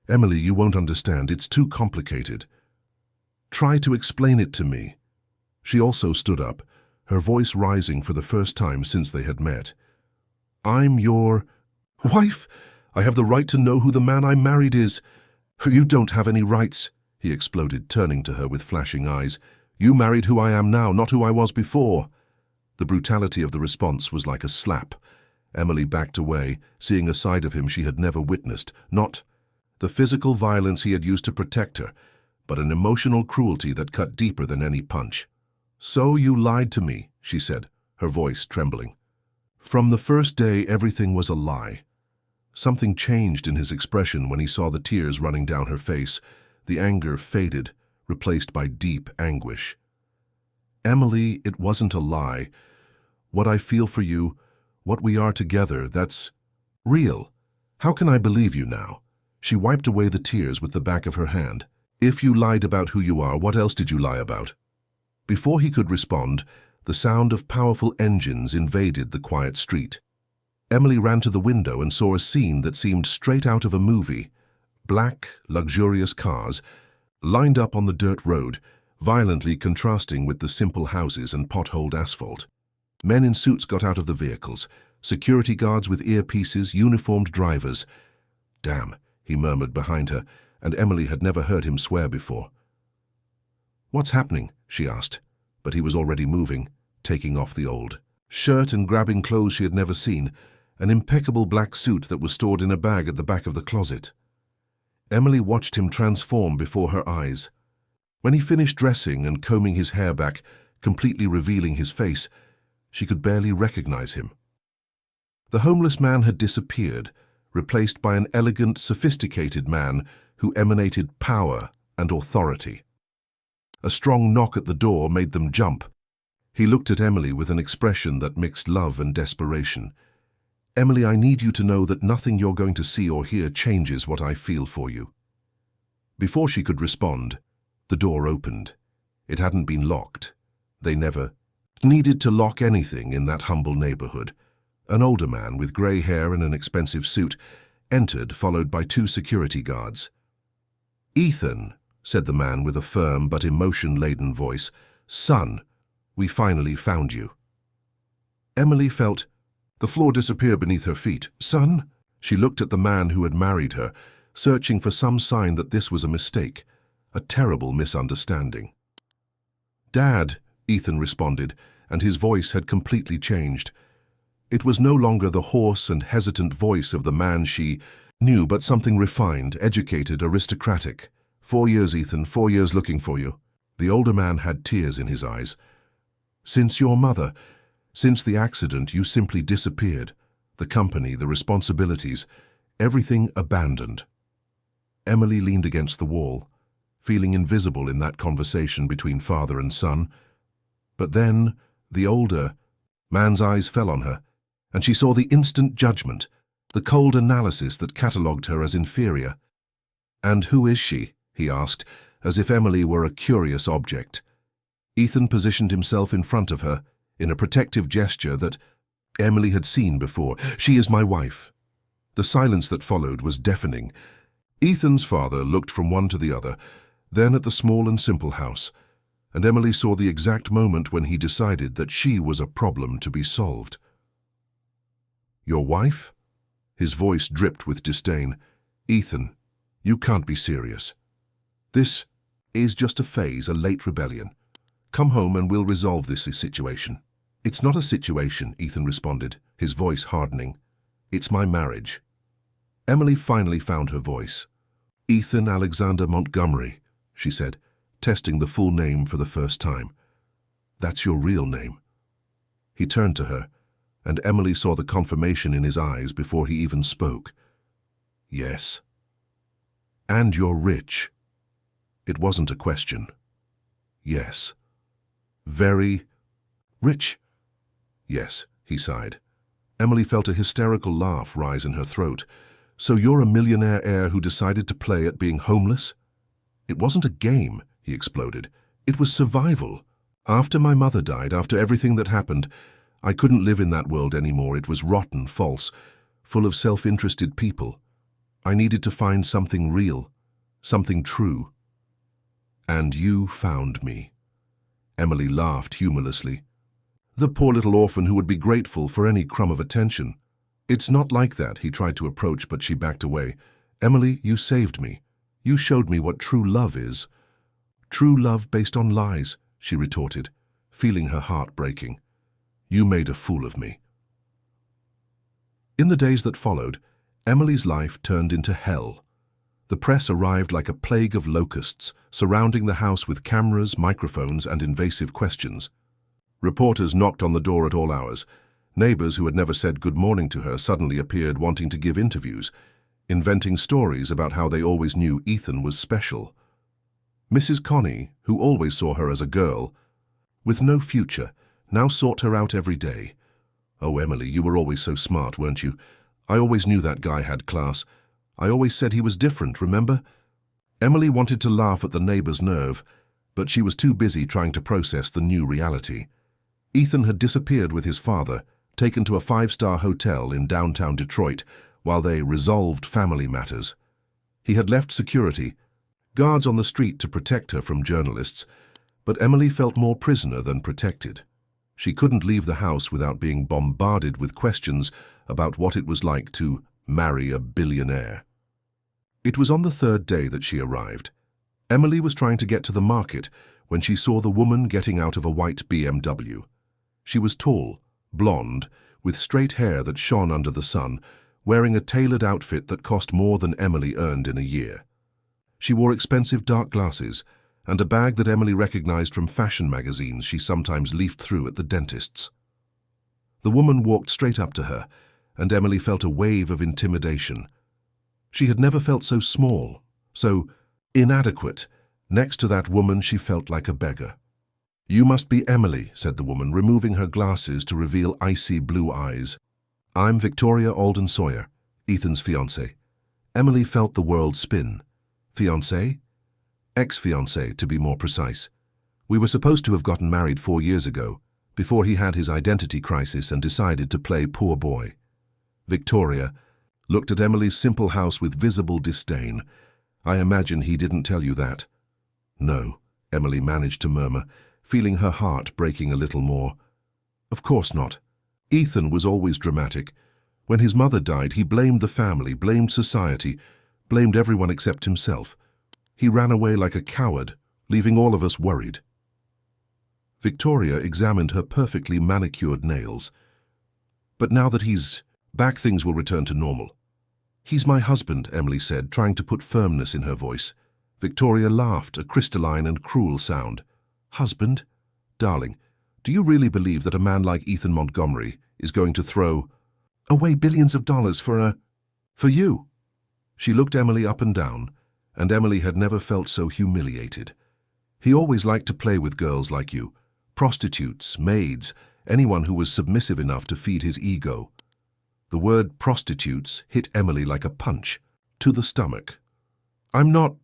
"Emily, you won't understand. It's too complicated. Try to explain it to me." She also stood up, her voice rising for the first time since they had met. "I'm your wife. I have the right to know who the man I married is." "You don't have any rights," he exploded, turning to her with flashing eyes. "You married who I am now, not who I was before." The brutality of the response was like a slap. Emily backed away, seeing a side of him she had never witnessed, not the physical violence he had used to protect her, but an emotional cruelty that cut deeper than any punch. "So you lied to me," she said, her voice trembling. From the first day, everything was a lie. Something changed in his expression when he saw the tears running down her face. The anger faded, replaced by deep anguish. "Emily, it wasn't a lie. What I feel for you, what we are together, that's real. How can I believe you now?" She wiped away the tears with the back of her hand. "If you lied about who you are, what else did you lie about?" Before he could respond, the sound of powerful engines invaded the quiet street. Emily ran to the window and saw a scene that seemed straight out of a movie. Black, luxurious cars, lined up on the dirt road, violently contrasting with the simple houses and potholed asphalt. Men in suits got out of the vehicles, security guards with earpieces, uniformed drivers. "Damn," he murmured behind her, and Emily had never heard him swear before. "What's happening?" she asked, but he was already moving, taking off the old shirt and grabbing clothes she had never seen, an impeccable black suit that was stored in a bag at the back of the closet. Emily watched him transform before her eyes. When he finished dressing and combing his hair back, completely revealing his face, she could barely recognize him. The homeless man had disappeared, replaced by an elegant, sophisticated man who emanated power and authority. A strong knock at the door made them jump. He looked at Emily with an expression that mixed love and desperation. "Emily, I need you to know that nothing you're going to see or hear changes what I feel for you." Before she could respond, the door opened. It hadn't been locked. They never needed to lock anything in that humble neighborhood. An older man with grey hair and an expensive suit entered, followed by 2 security guards. "Ethan," said the man with a firm but emotion-laden voice, "son, we finally found you." Emily felt the floor disappear beneath her feet. "Son?" She looked at the man who had married her, searching for some sign that this was a mistake, a terrible misunderstanding. "Dad," Ethan responded, and his voice had completely changed. It was no longer the hoarse and hesitant voice of the man she knew, but something refined, educated, aristocratic. 4 years, Ethan, 4 years looking for you." The older man had tears in his eyes. "Since your mother, since the accident, you simply disappeared. The company, the responsibilities, everything abandoned." Emily leaned against the wall, feeling invisible in that conversation between father and son. But then, the older man's eyes fell on her, and she saw the instant judgment, the cold analysis that catalogued her as inferior. "And who is she?" he asked, as if Emily were a curious object. Ethan positioned himself in front of her, in a protective gesture that Emily had seen before. "She is my wife." The silence that followed was deafening. Ethan's father looked from one to the other, then at the small and simple house, and Emily saw the exact moment when he decided that she was a problem to be solved. "Your wife?" His voice dripped with disdain. "Ethan, you can't be serious. This is just a phase, a late rebellion. Come home and we'll resolve this situation." "It's not a situation," Ethan responded, his voice hardening. "It's my marriage." Emily finally found her voice. "Ethan Alexander Montgomery," she said, testing the full name for the first time. "That's your real name." He turned to her, and Emily saw the confirmation in his eyes before he even spoke. "Yes." "And you're rich." It wasn't a question. "Yes." "Very rich?" "Yes," he sighed. Emily felt a hysterical laugh rise in her throat. "So you're a millionaire heir who decided to play at being homeless?" "It wasn't a game," he exploded. "It was survival. After my mother died, after everything that happened, I couldn't live in that world anymore. It was rotten, false, full of self-interested people. I needed to find something real, something true. And you found me." Emily laughed humorlessly. "The poor little orphan who would be grateful for any crumb of attention." "It's not like that," he tried to approach, but she backed away. "Emily, you saved me. You showed me what true love is." "True love based on lies," she retorted, feeling her heart breaking. "You made a fool of me." In the days that followed, Emily's life turned into hell. The press arrived like a plague of locusts, surrounding the house with cameras, microphones, and invasive questions. Reporters knocked on the door at all hours. Neighbors who had never said good morning to her suddenly appeared wanting to give interviews, inventing stories about how they always knew Ethan was special. Mrs. Connie, who always saw her as a girl, with no future, now sought her out every day. "Oh, Emily, you were always so smart, weren't you? I always knew that guy had class. I always said he was different, remember?" Emily wanted to laugh at the neighbor's nerve, but she was too busy trying to process the new reality. Ethan had disappeared with his father, taken to a five-star hotel in downtown Detroit, while they resolved family matters. He had left security, guards on the street to protect her from journalists, but Emily felt more prisoner than protected. She couldn't leave the house without being bombarded with questions about what it was like to marry a billionaire. It was on the third day that she arrived. Emily was trying to get to the market when she saw the woman getting out of a white BMW. She was tall, blonde, with straight hair that shone under the sun, wearing a tailored outfit that cost more than Emily earned in a year. She wore expensive dark glasses and a bag that Emily recognized from fashion magazines she sometimes leafed through at the dentist's. The woman walked straight up to her, and Emily felt a wave of intimidation. She had never felt so small, so inadequate. Next to that woman, she felt like a beggar. "You must be Emily," said the woman, removing her glasses to reveal icy blue eyes. "I'm Victoria Alden Sawyer, Ethan's fiancée." Emily felt the world spin. Fiancée? Ex-fiancée, to be more precise. "We were supposed to have gotten married 4 years ago, before he had his identity crisis and decided to play poor boy." Victoria looked at Emily's simple house with visible disdain. "I imagine he didn't tell you that." "No," Emily managed to murmur, feeling her heart breaking a little more. "Of course not. Ethan was always dramatic. When his mother died, he blamed the family, blamed society, blamed everyone except himself. He ran away like a coward, leaving all of us worried." Victoria examined her perfectly manicured nails. "But now that he's back, things will return to normal." "He's my husband," Emily said, trying to put firmness in her voice. Victoria laughed, a crystalline and cruel sound. "Husband? Darling, do you really believe that a man like Ethan Montgomery is going to throw away billions of dollars for you?" She looked Emily up and down, and Emily had never felt so humiliated. "He always liked to play with girls like you, prostitutes, maids, anyone who was submissive enough to feed his ego." The word prostitutes hit Emily like a punch, to the stomach. "I'm not."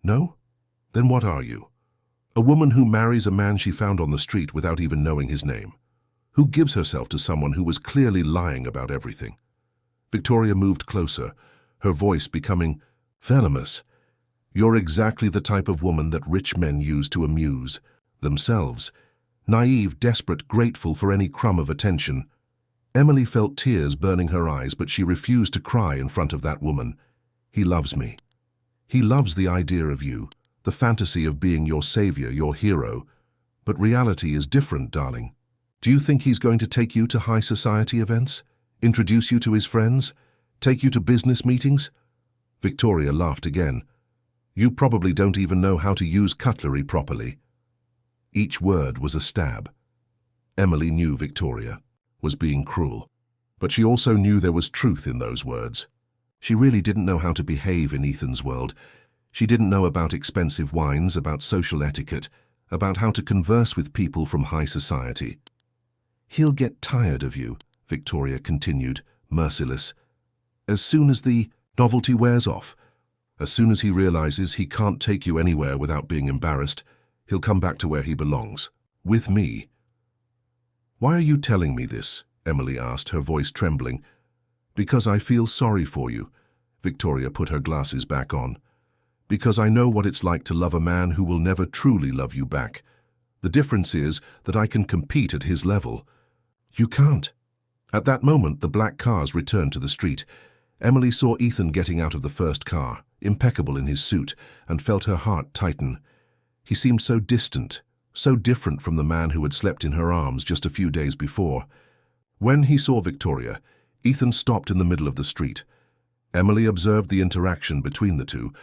"No? Then what are you? A woman who marries a man she found on the street without even knowing his name, who gives herself to someone who was clearly lying about everything." Victoria moved closer, her voice becoming venomous. "You're exactly the type of woman that rich men use to amuse themselves. Naive, desperate, grateful for any crumb of attention." Emily felt tears burning her eyes, but she refused to cry in front of that woman. "He loves me. He loves the idea of you, the fantasy of being your savior, your hero. But reality is different, darling. Do you think he's going to take you to high society events? Introduce you to his friends? Take you to business meetings?" Victoria laughed again. "You probably don't even know how to use cutlery properly." Each word was a stab. Emily knew Victoria was being cruel, but she also knew there was truth in those words. She really didn't know how to behave in Ethan's world. She didn't know about expensive wines, about social etiquette, about how to converse with people from high society. "He'll get tired of you," Victoria continued, merciless. "As soon as the novelty wears off, as soon as he realizes he can't take you anywhere without being embarrassed, he'll come back to where he belongs, with me." "Why are you telling me this?" Emily asked, her voice trembling. "Because I feel sorry for you." Victoria put her glasses back on. "Because I know what it's like to love a man who will never truly love you back. The difference is that I can compete at his level. You can't." At that moment, the black cars returned to the street. Emily saw Ethan getting out of the first car, impeccable in his suit, and felt her heart tighten. He seemed so distant, so different from the man who had slept in her arms just a few days before. When he saw Victoria, Ethan stopped in the middle of the street. Emily observed the interaction between the two,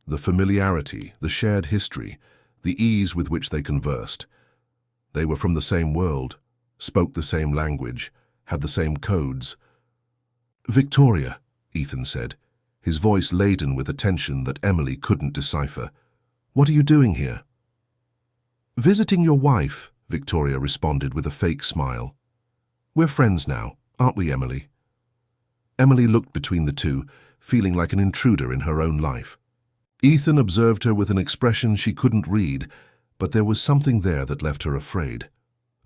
the familiarity, the shared history, the ease with which they conversed. They were from the same world, spoke the same language, had the same codes. "Victoria," Ethan said, his voice laden with a tension that Emily couldn't decipher. "What are you doing here?" "Visiting your wife," Victoria responded with a fake smile. "We're friends now, aren't we, Emily?" Emily looked between the two, feeling like an intruder in her own life. Ethan observed her with an expression she couldn't read, but there was something there that left her afraid.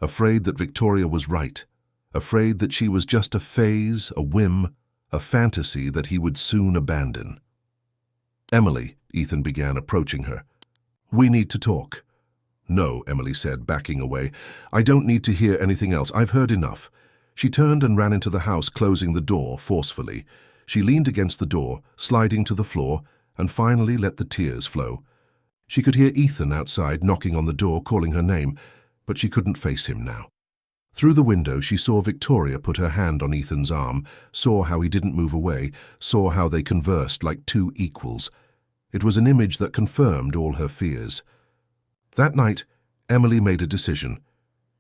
Afraid that Victoria was right. Afraid that she was just a phase, a whim, a fantasy that he would soon abandon. "Emily," Ethan began, approaching her. "We need to talk." "No," Emily said, backing away. "I don't need to hear anything else. I've heard enough." She turned and ran into the house, closing the door forcefully. She leaned against the door, sliding to the floor, and finally let the tears flow. She could hear Ethan outside knocking on the door, calling her name, but she couldn't face him now. Through the window, she saw Victoria put her hand on Ethan's arm, saw how he didn't move away, saw how they conversed like two equals. It was an image that confirmed all her fears. That night, Emily made a decision.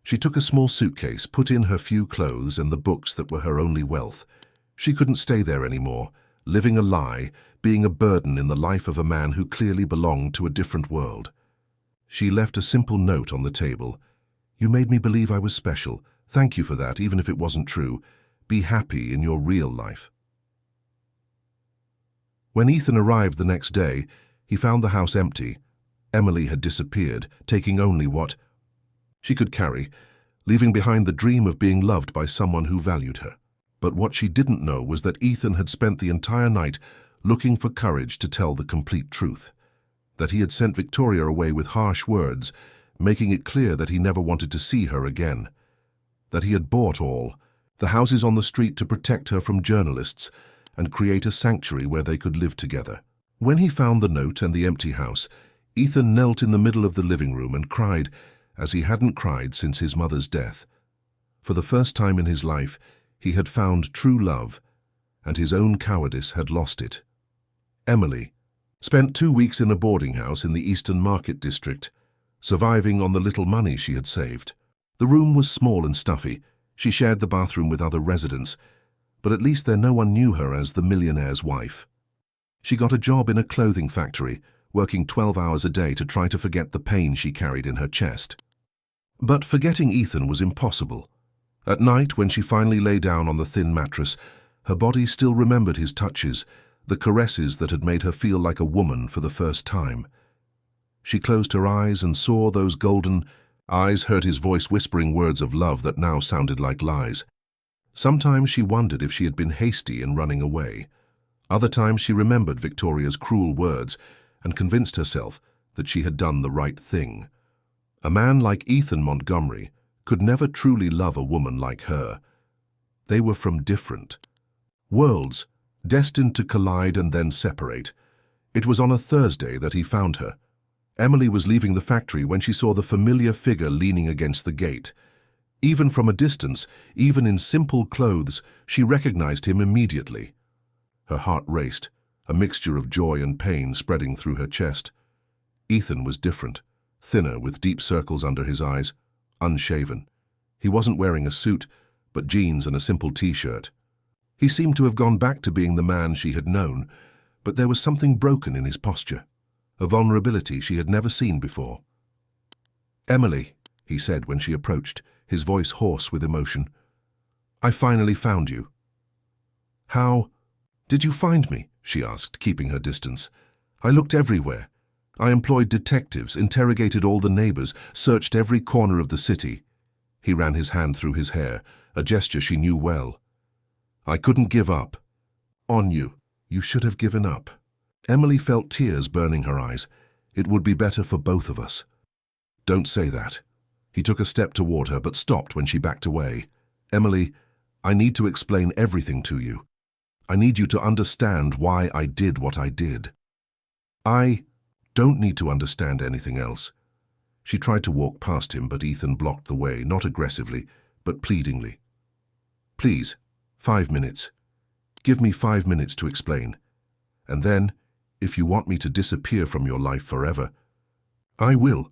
She took a small suitcase, put in her few clothes and the books that were her only wealth. She couldn't stay there anymore, living a lie, being a burden in the life of a man who clearly belonged to a different world. She left a simple note on the table. "You made me believe I was special. Thank you for that, even if it wasn't true. Be happy in your real life." When Ethan arrived the next day, he found the house empty. Emily had disappeared, taking only what she could carry, leaving behind the dream of being loved by someone who valued her. But what she didn't know was that Ethan had spent the entire night looking for courage to tell the complete truth. That he had sent Victoria away with harsh words, making it clear that he never wanted to see her again. That he had bought all, the houses on the street, to protect her from journalists and create a sanctuary where they could live together. When he found the note and the empty house, Ethan knelt in the middle of the living room and cried as he hadn't cried since his mother's death. For the first time in his life, he had found true love, and his own cowardice had lost it. Emily spent 2 weeks in a boarding house in the Eastern Market District, surviving on the little money she had saved. The room was small and stuffy. She shared the bathroom with other residents, but at least there no one knew her as the millionaire's wife. She got a job in a clothing factory, working 12 hours a day to try to forget the pain she carried in her chest. But forgetting Ethan was impossible. At night, when she finally lay down on the thin mattress, her body still remembered his touches, the caresses that had made her feel like a woman for the first time. She closed her eyes and saw those golden eyes, heard his voice whispering words of love that now sounded like lies. Sometimes she wondered if she had been hasty in running away. Other times she remembered Victoria's cruel words and convinced herself that she had done the right thing. A man like Ethan Montgomery could never truly love a woman like her. They were from different worlds, destined to collide and then separate. It was on a Thursday that he found her. Emily was leaving the factory when she saw the familiar figure leaning against the gate. Even from a distance, even in simple clothes, she recognized him immediately. Her heart raced, a mixture of joy and pain spreading through her chest. Ethan was different, thinner with deep circles under his eyes, unshaven. He wasn't wearing a suit, but jeans and a simple t-shirt. He seemed to have gone back to being the man she had known, but there was something broken in his posture, a vulnerability she had never seen before. "Emily," he said when she approached, his voice hoarse with emotion. "I finally found you." "How did you find me?" she asked, keeping her distance. "I looked everywhere. I employed detectives, interrogated all the neighbors, searched every corner of the city." He ran his hand through his hair, a gesture she knew well. "I couldn't give up on you. You should have given up." Emily felt tears burning her eyes. "It would be better for both of us." "Don't say that." He took a step toward her, but stopped when she backed away. "Emily, I need to explain everything to you. I need you to understand why I did what I did." "I don't need to understand anything else." She tried to walk past him, but Ethan blocked the way, not aggressively, but pleadingly. "Please, 5 minutes." Give me 5 minutes to explain. And then, if you want me to disappear from your life forever, I will."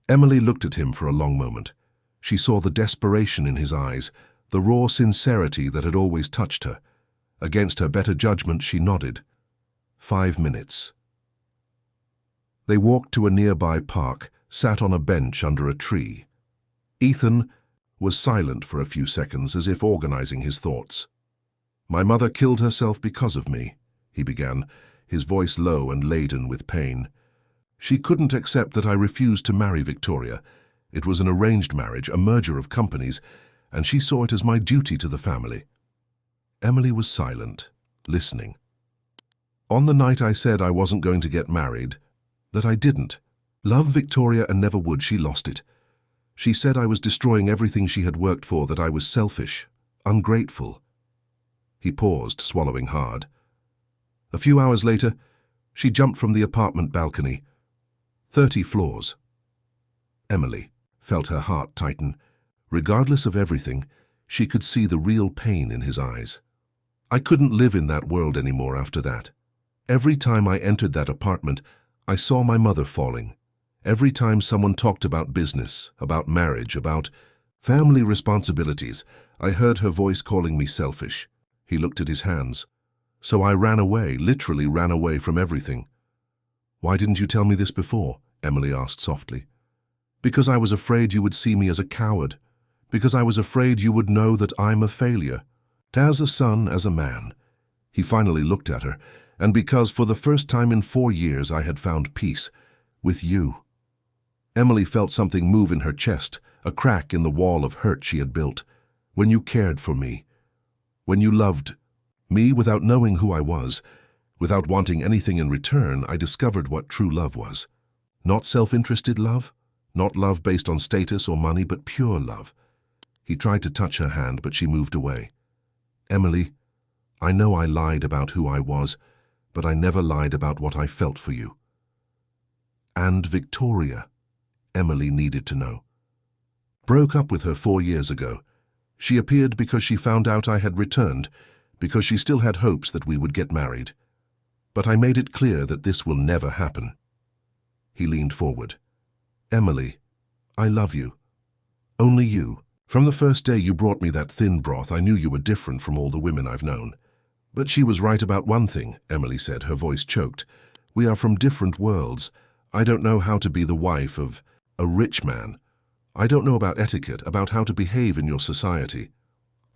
Emily looked at him for a long moment. She saw the desperation in his eyes, the raw sincerity that had always touched her. Against her better judgment, she nodded. 5 minutes. They walked to a nearby park, sat on a bench under a tree. Ethan was silent for a few seconds, as if organizing his thoughts. "My mother killed herself because of me," he began, his voice low and laden with pain. "She couldn't accept that I refused to marry Victoria. It was an arranged marriage, a merger of companies, and she saw it as my duty to the family." Emily was silent, listening. "On the night I said I wasn't going to get married, that I didn't. Love Victoria and never would, she lost it. She said I was destroying everything she had worked for, that I was selfish, ungrateful." He paused, swallowing hard. "A few hours later, she jumped from the apartment balcony. 30 floors. Emily felt her heart tighten. Regardless of everything, she could see the real pain in his eyes. "I couldn't live in that world anymore after that. Every time I entered that apartment, I saw my mother falling. Every time someone talked about business, about marriage, about family responsibilities, I heard her voice calling me selfish." He looked at his hands. "So I ran away, literally ran away from everything." "Why didn't you tell me this before?" Emily asked softly. "Because I was afraid you would see me as a coward. Because I was afraid you would know that I'm a failure. As a son, as a man." He finally looked at her. "And because for the first time in 4 years I had found peace. With you." Emily felt something move in her chest, a crack in the wall of hurt she had built. "When you cared for me. When you loved me without knowing who I was, without wanting anything in return, I discovered what true love was. Not self-interested love, not love based on status or money, but pure love." He tried to touch her hand, but she moved away. "Emily, I know I lied about who I was, but I never lied about what I felt for you." "And Victoria," Emily needed to know. "Broke up with her 4 years ago. She appeared because she found out I had returned, because she still had hopes that we would get married. But I made it clear that this will never happen." He leaned forward. "Emily, I love you. Only you. From the first day you brought me that thin broth, I knew you were different from all the women I've known." "But she was right about one thing," Emily said, her voice choked. "We are from different worlds. I don't know how to be the wife of a rich man. I don't know about etiquette, about how to behave in your society."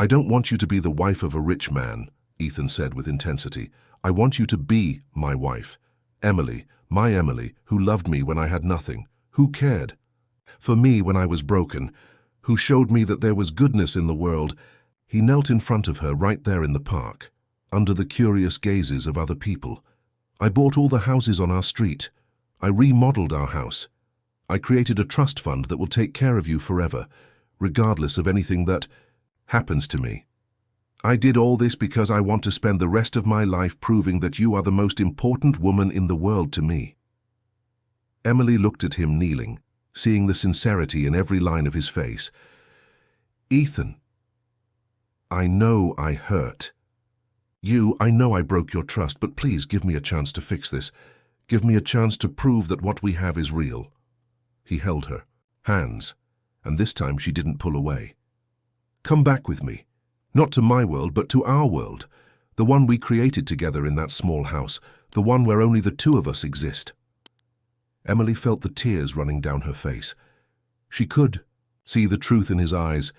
"I don't want you to be the wife of a rich man," Ethan said with intensity. "I want you to be my wife. Emily, my Emily, who loved me when I had nothing, who cared for me when I was broken, who showed me that there was goodness in the world." He knelt in front of her right there in the park, under the curious gazes of other people. "I bought all the houses on our street. I remodeled our house. I created a trust fund that will take care of you forever, regardless of anything that happens to me. I did all this because I want to spend the rest of my life proving that you are the most important woman in the world to me." Emily looked at him kneeling, seeing the sincerity in every line of his face. "Ethan, I know I hurt you. I know I broke your trust, but please give me a chance to fix this. Give me a chance to prove that what we have is real." He held her hands, and this time she didn't pull away. "Come back with me. Not to my world, but to our world. The one we created together in that small house. The one where only the two of us exist." Emily felt the tears running down her face. She could see the truth in his eyes,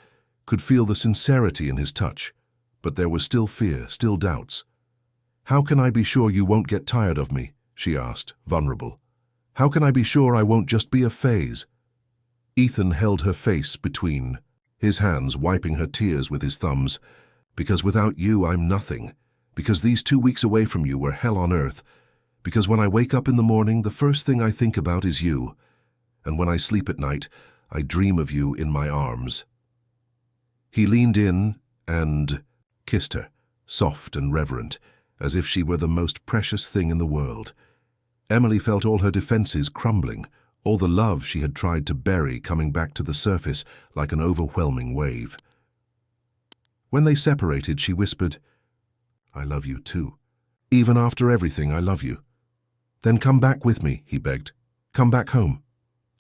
could feel the sincerity in his touch, but there was still fear, still doubts. "How can I be sure you won't get tired of me?" she asked, vulnerable. "How can I be sure I won't just be a phase?" Ethan held her face between his hands, wiping her tears with his thumbs. "Because without you, I'm nothing. Because these 2 weeks away from you were hell on earth. Because when I wake up in the morning, the first thing I think about is you. And when I sleep at night, I dream of you in my arms." He leaned in and kissed her, soft and reverent, as if she were the most precious thing in the world. Emily felt all her defenses crumbling, all the love she had tried to bury coming back to the surface like an overwhelming wave. When they separated, she whispered, I love you too. Even after everything, I love you. Then come back with me, he begged. Come back home.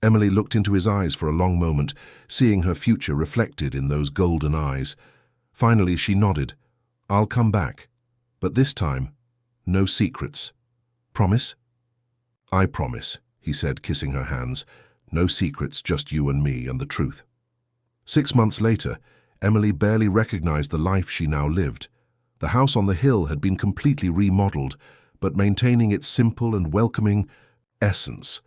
Emily looked into his eyes for a long moment, seeing her future reflected in those golden eyes. Finally, she nodded. I'll come back. But this time, no secrets. Promise? I promise, he said, kissing her hands. No secrets, just you and me and the truth. 6 months later, Emily barely recognized the life she now lived. The house on the hill had been completely remodeled, but maintaining its simple and welcoming essence.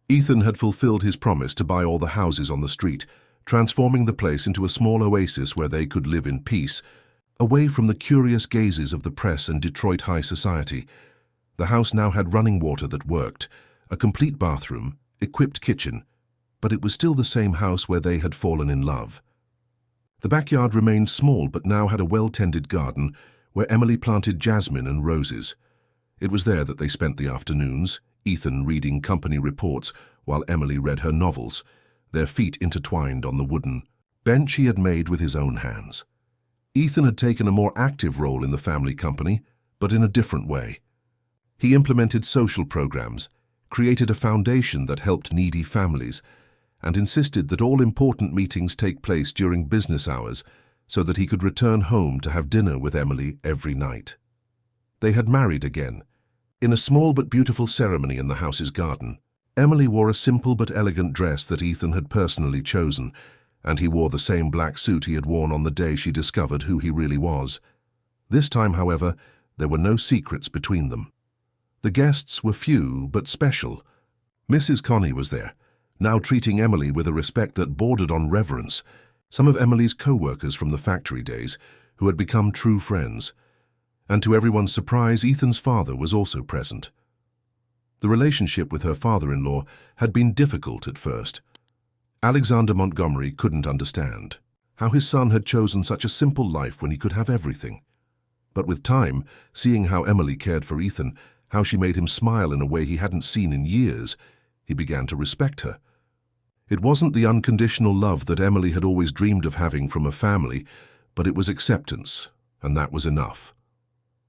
Ethan had fulfilled his promise to buy all the houses on the street, transforming the place into a small oasis where they could live in peace, away from the curious gazes of the press and Detroit high society. The house now had running water that worked, a complete bathroom, equipped kitchen, but it was still the same house where they had fallen in love. The backyard remained small but now had a well-tended garden where Emily planted jasmine and roses. It was there that they spent the afternoons, Ethan reading company reports while Emily read her novels, their feet intertwined on the wooden bench he had made with his own hands. Ethan had taken a more active role in the family company, but in a different way. He implemented social programs, created a foundation that helped needy families, and insisted that all important meetings take place during business hours so that he could return home to have dinner with Emily every night. They had married again, in a small but beautiful ceremony in the house's garden. Emily wore a simple but elegant dress that Ethan had personally chosen, and he wore the same black suit he had worn on the day she discovered who he really was. This time, however, there were no secrets between them. The guests were few but special. Mrs. Connie was there, now treating Emily with a respect that bordered on reverence, some of Emily's co-workers from the factory days, who had become true friends. And to everyone's surprise, Ethan's father was also present. The relationship with her father-in-law had been difficult at first. Alexander Montgomery couldn't understand how his son had chosen such a simple life when he could have everything. But with time, seeing how Emily cared for Ethan, how she made him smile in a way he hadn't seen in years, he began to respect her. It wasn't the unconditional love that Emily had always dreamed of having from a family, but it was acceptance, and that was enough.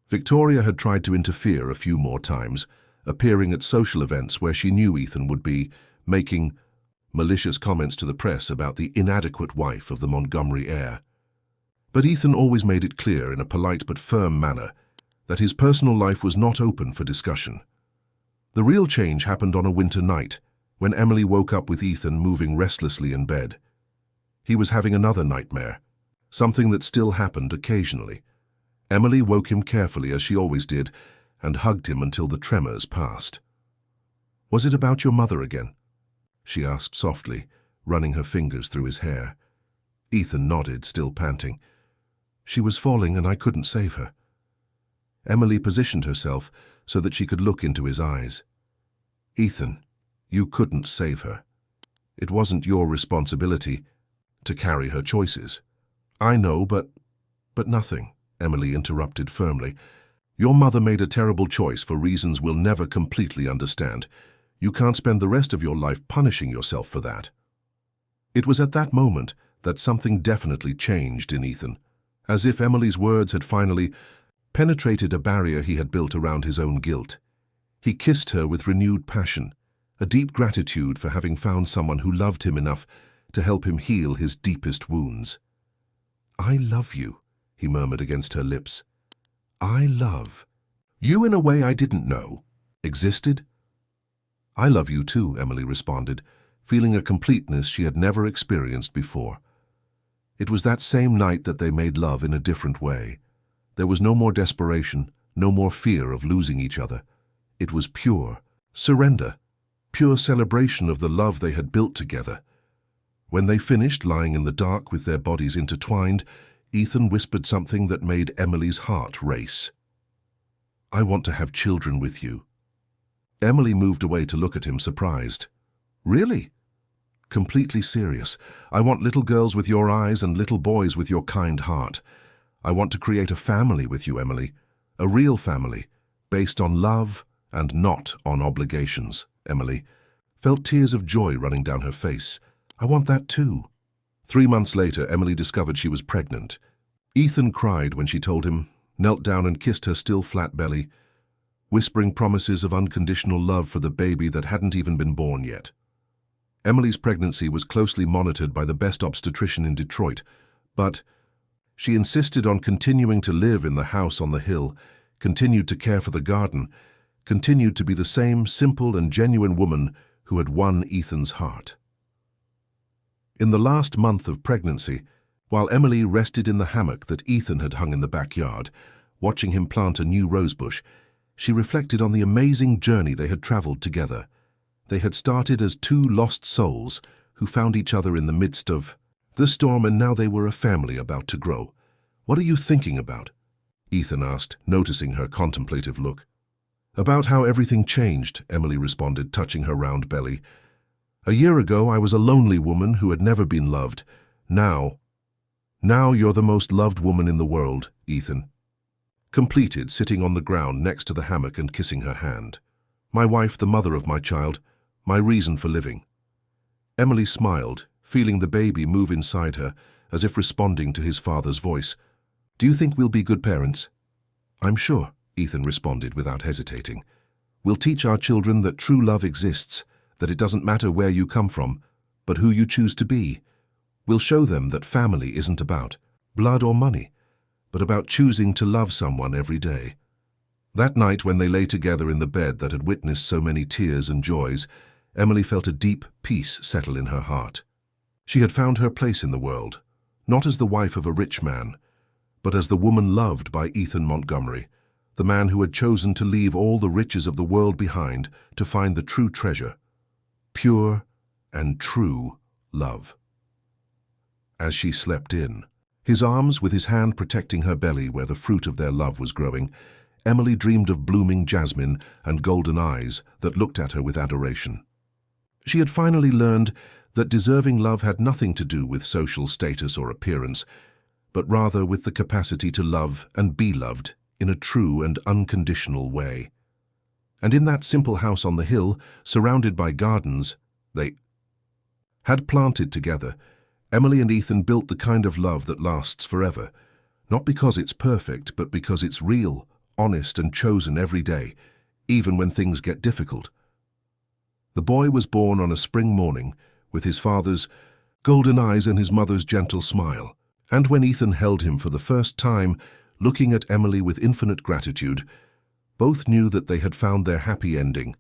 Victoria had tried to interfere a few more times, appearing at social events where she knew Ethan would be, making malicious comments to the press about the inadequate wife of the Montgomery heir. But Ethan always made it clear in a polite but firm manner that his personal life was not open for discussion. The real change happened on a winter night, when Emily woke up with Ethan moving restlessly in bed. He was having another nightmare, something that still happened occasionally. Emily woke him carefully, as she always did, and hugged him until the tremors passed. "Was it about your mother again?" she asked softly, running her fingers through his hair. Ethan nodded, still panting. "She was falling and I couldn't save her." Emily positioned herself so that she could look into his eyes. "Ethan, you couldn't save her. It wasn't your responsibility to carry her choices." "I know, but nothing," Emily interrupted firmly. "Your mother made a terrible choice for reasons we'll never completely understand. You can't spend the rest of your life punishing yourself for that." It was at that moment that something definitely changed in Ethan, as if Emily's words had finally penetrated a barrier he had built around his own guilt. He kissed her with renewed passion, a deep gratitude for having found someone who loved him enough to help him heal his deepest wounds. "I love you," he murmured against her lips. "I love you in a way I didn't know existed." "I love you too," Emily responded, feeling a completeness she had never experienced before. It was that same night that they made love in a different way. There was no more desperation, no more fear of losing each other. It was pure surrender, pure celebration of the love they had built together. When they finished, lying in the dark with their bodies intertwined, Ethan whispered something that made Emily's heart race. "I want to have children with you." Emily moved away to look at him, surprised. "Really?" "Completely serious. I want little girls with your eyes and little boys with your kind heart. I want to create a family with you, Emily. A real family, based on love and not on obligations." Emily felt tears of joy running down her face. "I want that too." 3 months later, Emily discovered she was pregnant. Ethan cried when she told him, knelt down and kissed her still flat belly, whispering promises of unconditional love for the baby that hadn't even been born yet. Emily's pregnancy was closely monitored by the best obstetrician in Detroit, but she insisted on continuing to live in the house on the hill, continued to care for the garden, continued to be the same simple and genuine woman who had won Ethan's heart. In the last month of pregnancy, while Emily rested in the hammock that Ethan had hung in the backyard, watching him plant a new rosebush, she reflected on the amazing journey they had traveled together. They had started as two lost souls who found each other in the midst of the storm, and now they were a family about to grow. "What are you thinking about?" Ethan asked, noticing her contemplative look. "About how everything changed," Emily responded, touching her round belly. "A year ago, I was a lonely woman who had never been loved. Now you're the most loved woman in the world, Ethan." Completed, sitting on the ground next to the hammock and kissing her hand. "My wife, the mother of my child, my reason for living." Emily smiled, feeling the baby move inside her, as if responding to his father's voice. "Do you think we'll be good parents?" "I'm sure," Ethan responded without hesitating. "We'll teach our children that true love exists, that it doesn't matter where you come from, but who you choose to be. We'll show them that family isn't about blood or money, but about choosing to love someone every day." That night, when they lay together in the bed that had witnessed so many tears and joys, Emily felt a deep peace settle in her heart. She had found her place in the world, not as the wife of a rich man, but as the woman loved by Ethan Montgomery, the man who had chosen to leave all the riches of the world behind to find the true treasure, pure and true love. As she slept in, his arms with his hand protecting her belly where the fruit of their love was growing, Emily dreamed of blooming jasmine and golden eyes that looked at her with adoration. She had finally learned that deserving love had nothing to do with social status or appearance, but rather with the capacity to love and be loved in a true and unconditional way. And in that simple house on the hill, surrounded by gardens, they had planted together. Emily and Ethan built the kind of love that lasts forever, not because it's perfect, but because it's real, honest, and chosen every day, even when things get difficult. The boy was born on a spring morning, with his father's golden eyes and his mother's gentle smile, and when Ethan held him for the first time, looking at Emily with infinite gratitude, both knew that they had found their happy ending,